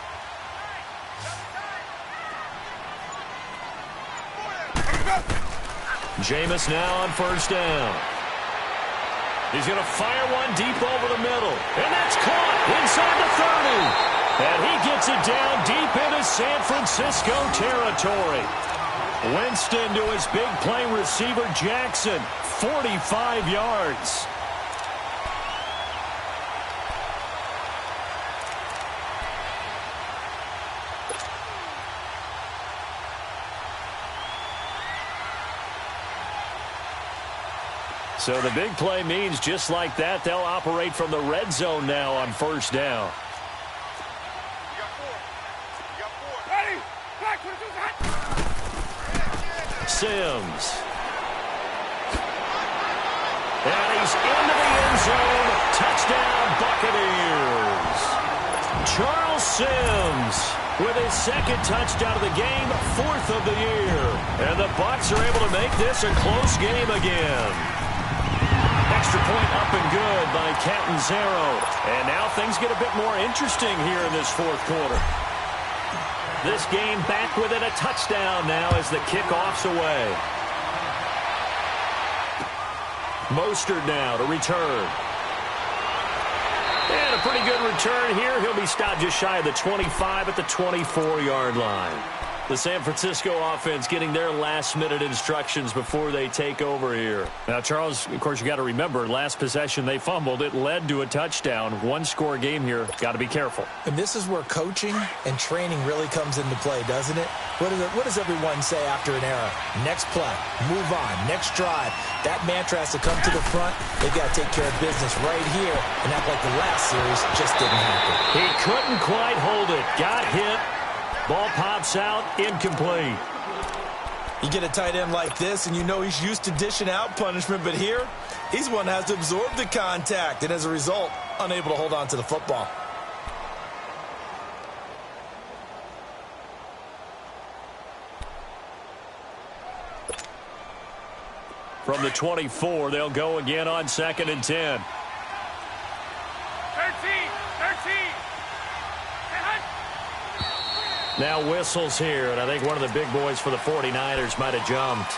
Jameis now on 1st down. He's going to fire one deep over the middle. And that's caught inside the 30. And he gets it down deep into San Francisco territory. Winston to his big play receiver Jackson. 45 yards. So the big play means just like that, they'll operate from the red zone now on 1st down. Sims. And he's into the end zone. Touchdown, Buccaneers. Charles Sims with his second touchdown of the game, 4th of the year. And the Bucs are able to make this a close game again. Extra point up and good by Catanzaro. And now things get a bit more interesting here in this 4th quarter. This game back within a touchdown now as the kickoff's away. Mostert now to return. And a pretty good return here. He'll be stopped just shy of the 25 at the 24-yard line. The San Francisco offense getting their last-minute instructions before they take over here. Now, Charles, of course, you got to remember, last possession they fumbled. It led to a touchdown. One-score game here. Got to be careful. And this is where coaching and training really comes into play, doesn't it? What does everyone say after an error? Next play, move on, next drive. That mantra has to come to the front. They've got to take care of business right here and act like the last series just didn't happen. He couldn't quite hold it. Got hit. Ball pops out, incomplete. You get a tight end like this, and you know he's used to dishing out punishment, but here, he's one that has to absorb the contact, and as a result, unable to hold on to the football. From the 24, they'll go again on 2nd and 10. 13. Now whistles here, and I think one of the big boys for the 49ers might have jumped.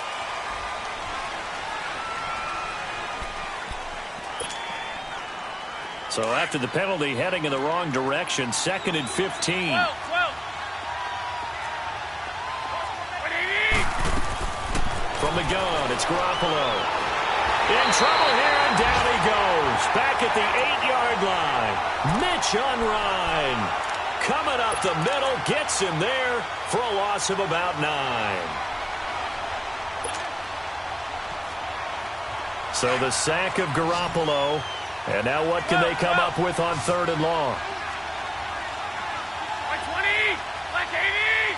So after the penalty, heading in the wrong direction, 2nd and 15. 12. From the gun, it's Garoppolo. In trouble here, and down he goes. Back at the 8-yard line. Mitch Unrein. Coming up the middle, gets him there for a loss of about 9. So the sack of Garoppolo. And now what can they come up with on 3rd and long? Like 20, like 80.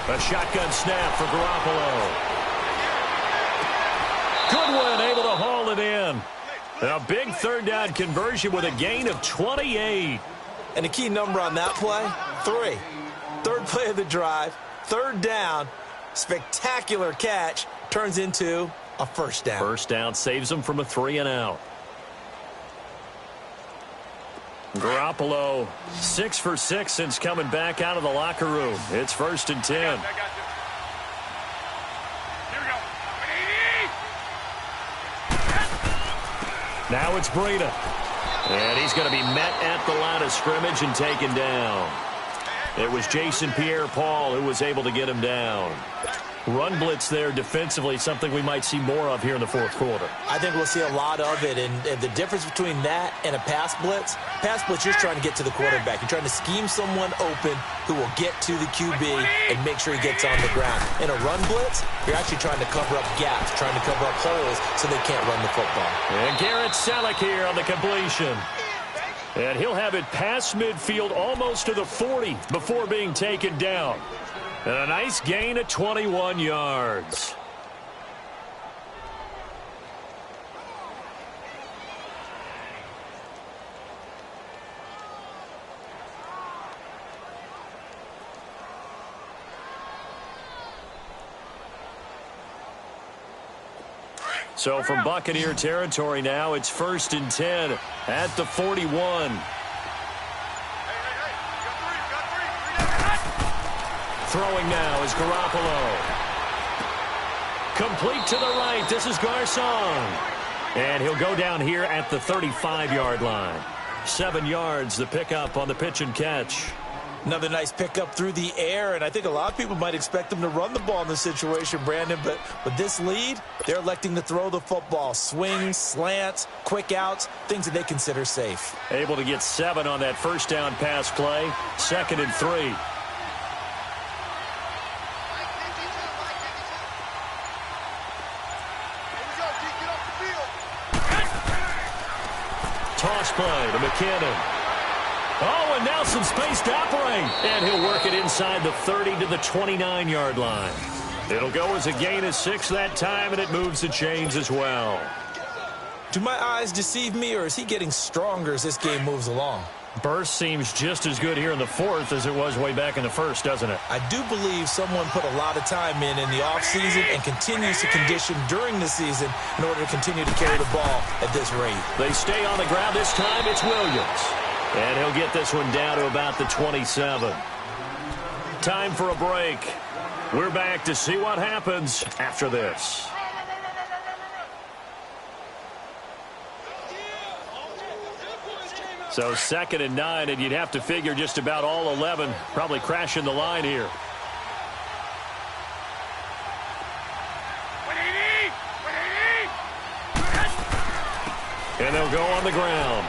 A shotgun snap for Garoppolo. Goodwin able to haul it in. A big third down conversion with a gain of 28. And a key number on that play, 3. Third play of the drive, third down, spectacular catch, turns into a first down. First down saves them from a 3-and-out. Garoppolo, 6 for 6 since coming back out of the locker room. It's 1st and 10. Now it's Breida. And he's going to be met at the line of scrimmage and taken down. It was Jason Pierre-Paul who was able to get him down. Run blitz there defensively, something we might see more of here in the fourth quarter. I think we'll see a lot of it, and the difference between that and a pass blitz, you're trying to get to the quarterback. You're trying to scheme someone open who will get to the QB and make sure he gets on the ground. In a run blitz, you're actually trying to cover up gaps, trying to cover up holes so they can't run the football. And Garrett Selleck here on the completion. And he'll have it past midfield almost to the 40 before being taken down. And a nice gain of 21 yards. So from Buccaneer territory now, it's 1st and 10 at the 41. Throwing now is Garoppolo. Complete to the right. This is Garcon. And he'll go down here at the 35-yard line. 7 yards, the pickup on the pitch and catch. Another nice pickup through the air, and I think a lot of people might expect them to run the ball in this situation, Brandon, but with this lead, they're electing to throw the football. Swings, slants, quick outs, things that they consider safe. Able to get 7 on that first down pass play. 2nd and 3. Toss play to McKinnon. Oh, and now some space to operate. And he'll work it inside the 30 to the 29-yard line. It'll go as a gain of 6 that time, and it moves the chains as well. Do my eyes deceive me, or is he getting stronger as this game moves along? Burst seems just as good here in the fourth as it was way back in the first, doesn't it? I do believe someone put a lot of time in the offseason and continues to condition during the season in order to continue to carry the ball at this rate. They stay on the ground this time. It's Williams. And he'll get this one down to about the 27. Time for a break. We're back to see what happens after this. So 2nd and 9, and you'd have to figure just about all 11 probably crashing the line here. And they'll go on the ground.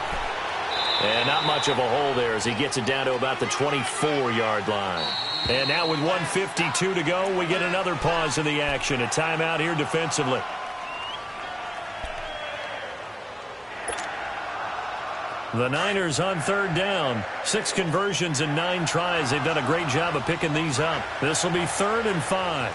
And not much of a hole there as he gets it down to about the 24-yard line. And now with 1:52 to go, we get another pause in the action. A timeout here defensively. The Niners on 3rd down. 6 conversions and 9 tries. They've done a great job of picking these up. This will be 3rd and 5.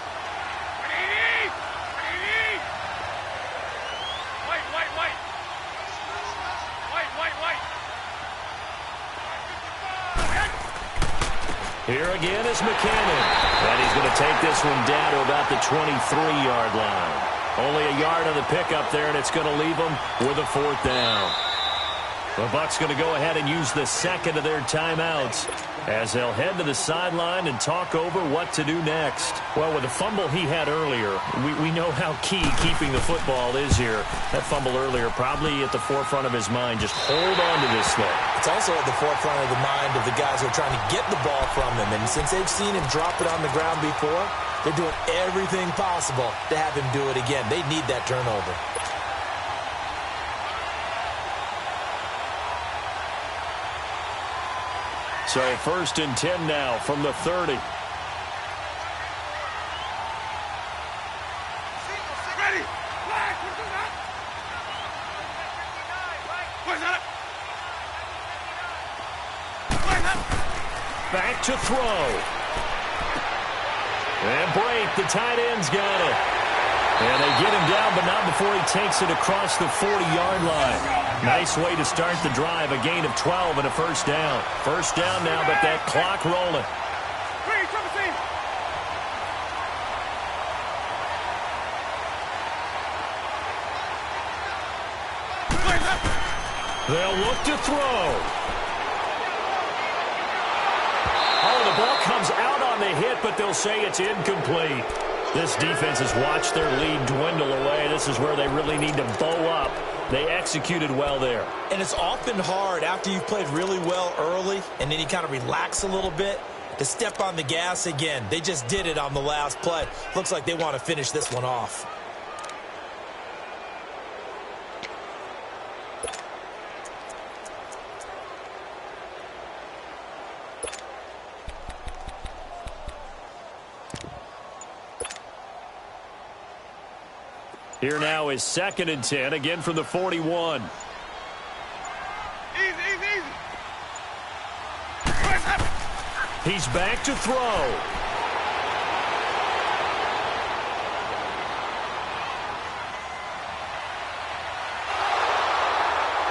Here again is McKinnon. And he's going to take this one down to about the 23-yard line. Only a yard on the pickup there, and it's going to leave them with a 4th down. The Bucs going to go ahead and use the second of their timeouts as they'll head to the sideline and talk over what to do next. Well, with the fumble he had earlier, we know how key keeping the football is here. That fumble earlier probably at the forefront of his mind. Just hold on to this thing. It's also at the forefront of the mind of the guys who are trying to get the ball from him. And since they've seen him drop it on the ground before, they're doing everything possible to have him do it again. They need that turnover. So 1st and 10 now from the 30. Back to throw. And break. The tight end's got it. And they get him down, but not before he takes it across the 40-yard line. Nice way to start the drive, a gain of 12 and a first down. First down now, but that clock rolling. They'll look to throw. Oh, the ball comes out on the hit, but they'll say it's incomplete. This defense has watched their lead dwindle away. This is where they really need to bow up. They executed well there. And it's often hard after you've played really well early and then you kind of relax a little bit to step on the gas again. They just did it on the last play. Looks like they want to finish this one off. Here now is 2nd and 10, again from the 41. Easy. He's back to throw.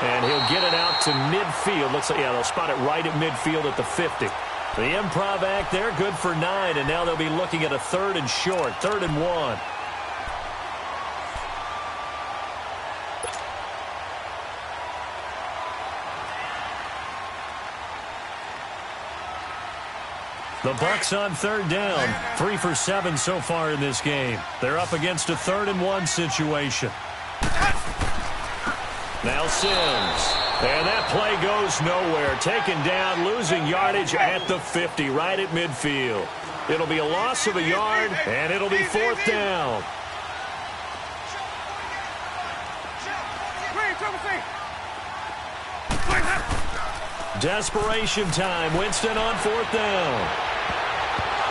And he'll get it out to midfield. Looks like, yeah, they'll spot it right at midfield at the 50. The improv act there, good for 9, and now they'll be looking at a 3rd and short, 3rd and 1. The Bucs on 3rd down, 3 for 7 so far in this game. They're up against a 3rd and 1 situation. Now Sims. And that play goes nowhere. Taken down, losing yardage at the 50, right at midfield. It'll be a loss of a yard, and it'll be 4th down. Desperation time. Winston on 4th down.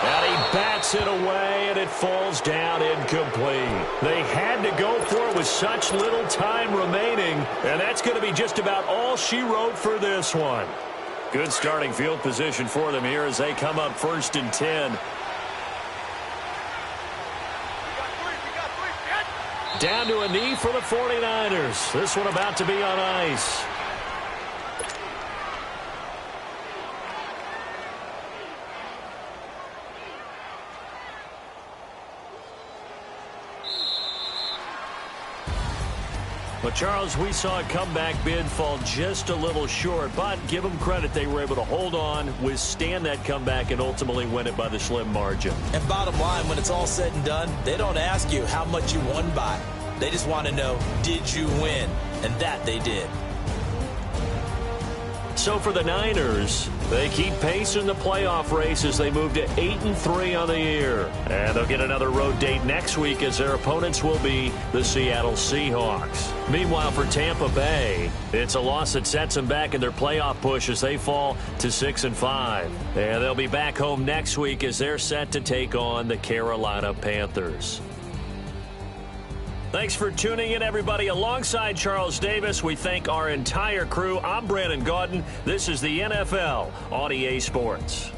And he bats it away, and it falls down incomplete. They had to go for it with such little time remaining, and that's going to be just about all she wrote for this one. Good starting field position for them here as they come up 1st and 10. Down to a knee for the 49ers. This one about to be on ice. But, Charles, we saw a comeback bid fall just a little short, but give them credit. They were able to hold on, withstand that comeback, and ultimately win it by the slim margin. And bottom line, when it's all said and done, they don't ask you how much you won by. They just want to know, did you win? And that they did. So for the Niners, they keep pace in the playoff race as they move to 8-3 on the year. And they'll get another road date next week as their opponents will be the Seattle Seahawks. Meanwhile, for Tampa Bay, it's a loss that sets them back in their playoff push as they fall to 6-5. And they'll be back home next week as they're set to take on the Carolina Panthers. Thanks for tuning in, everybody. Alongside Charles Davis, we thank our entire crew. I'm Brandon Gaudin. This is the NFL on EA Sports.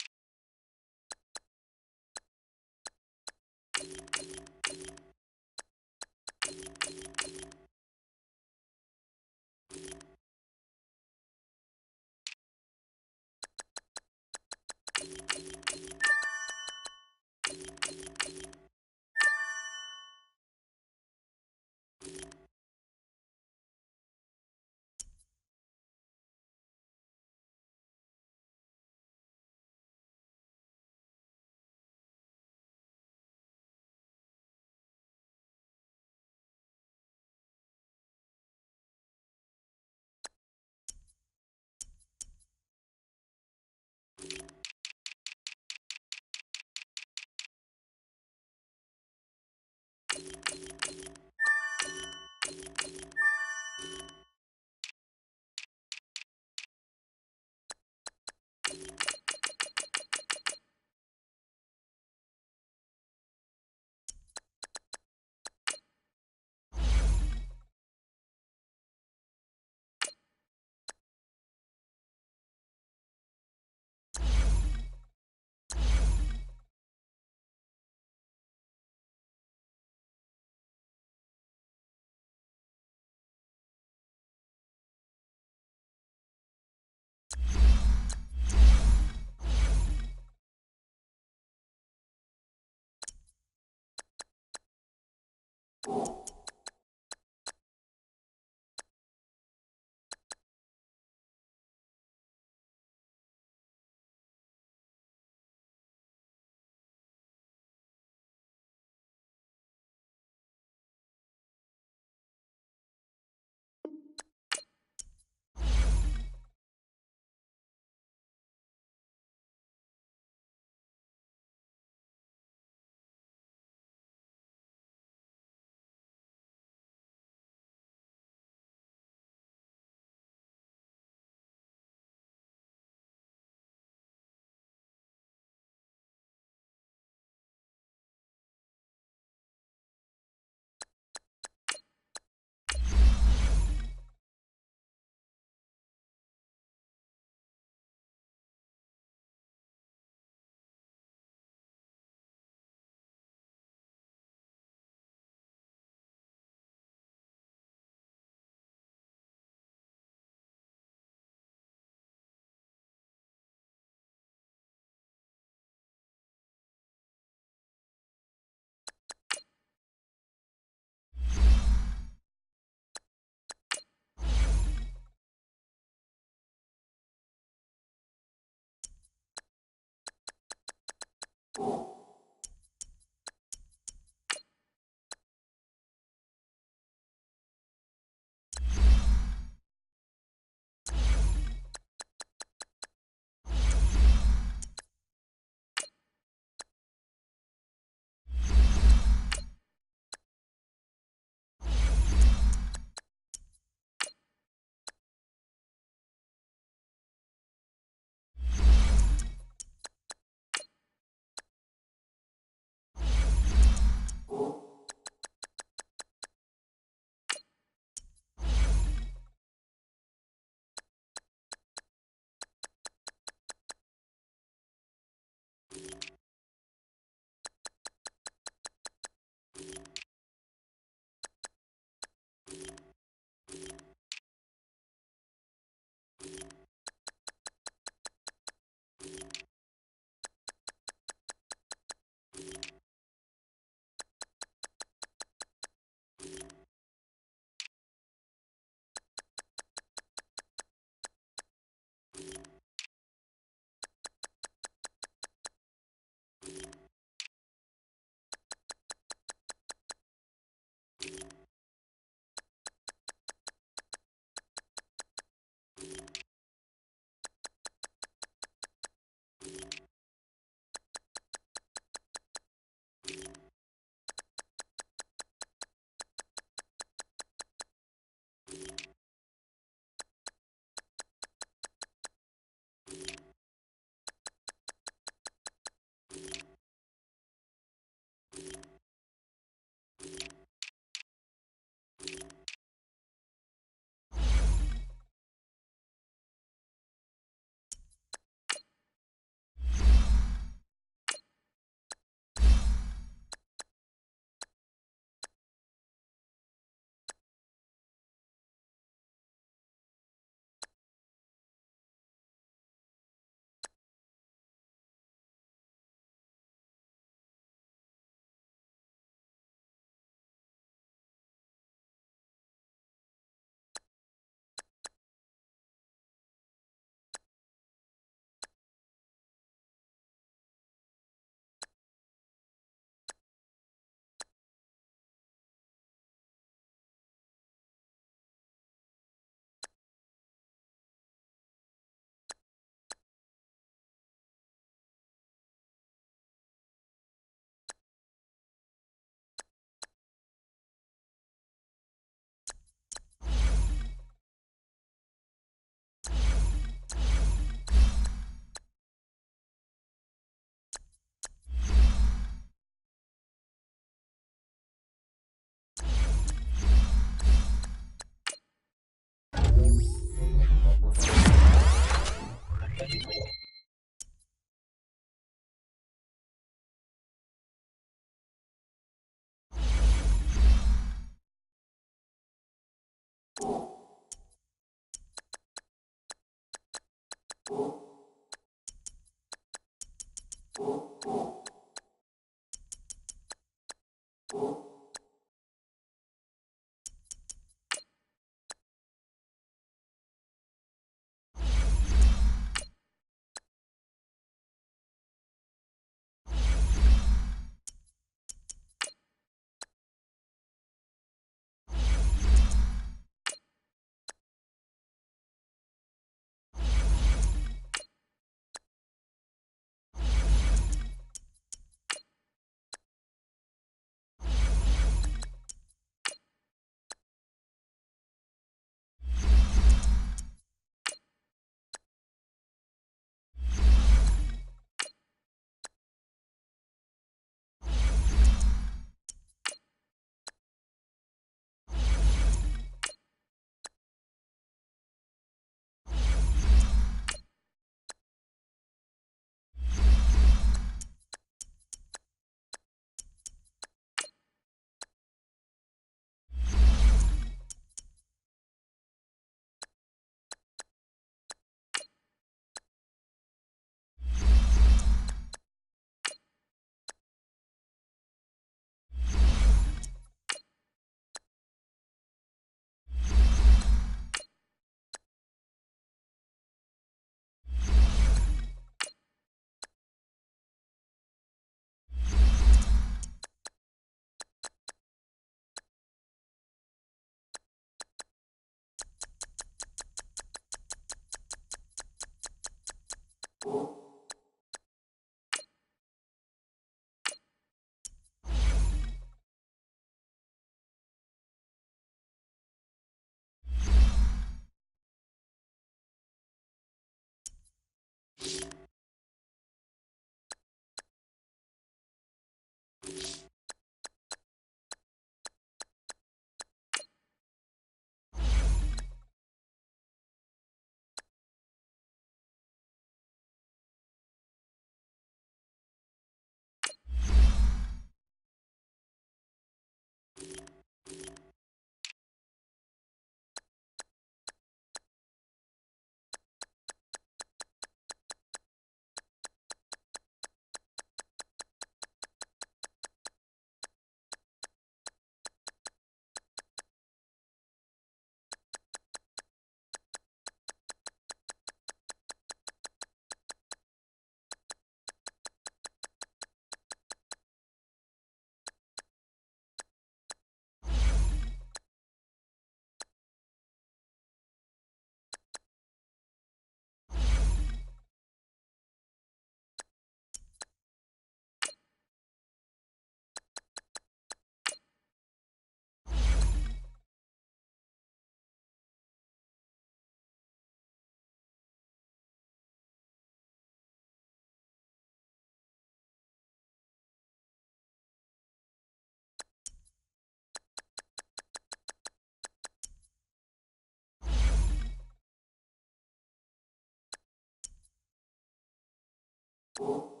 you.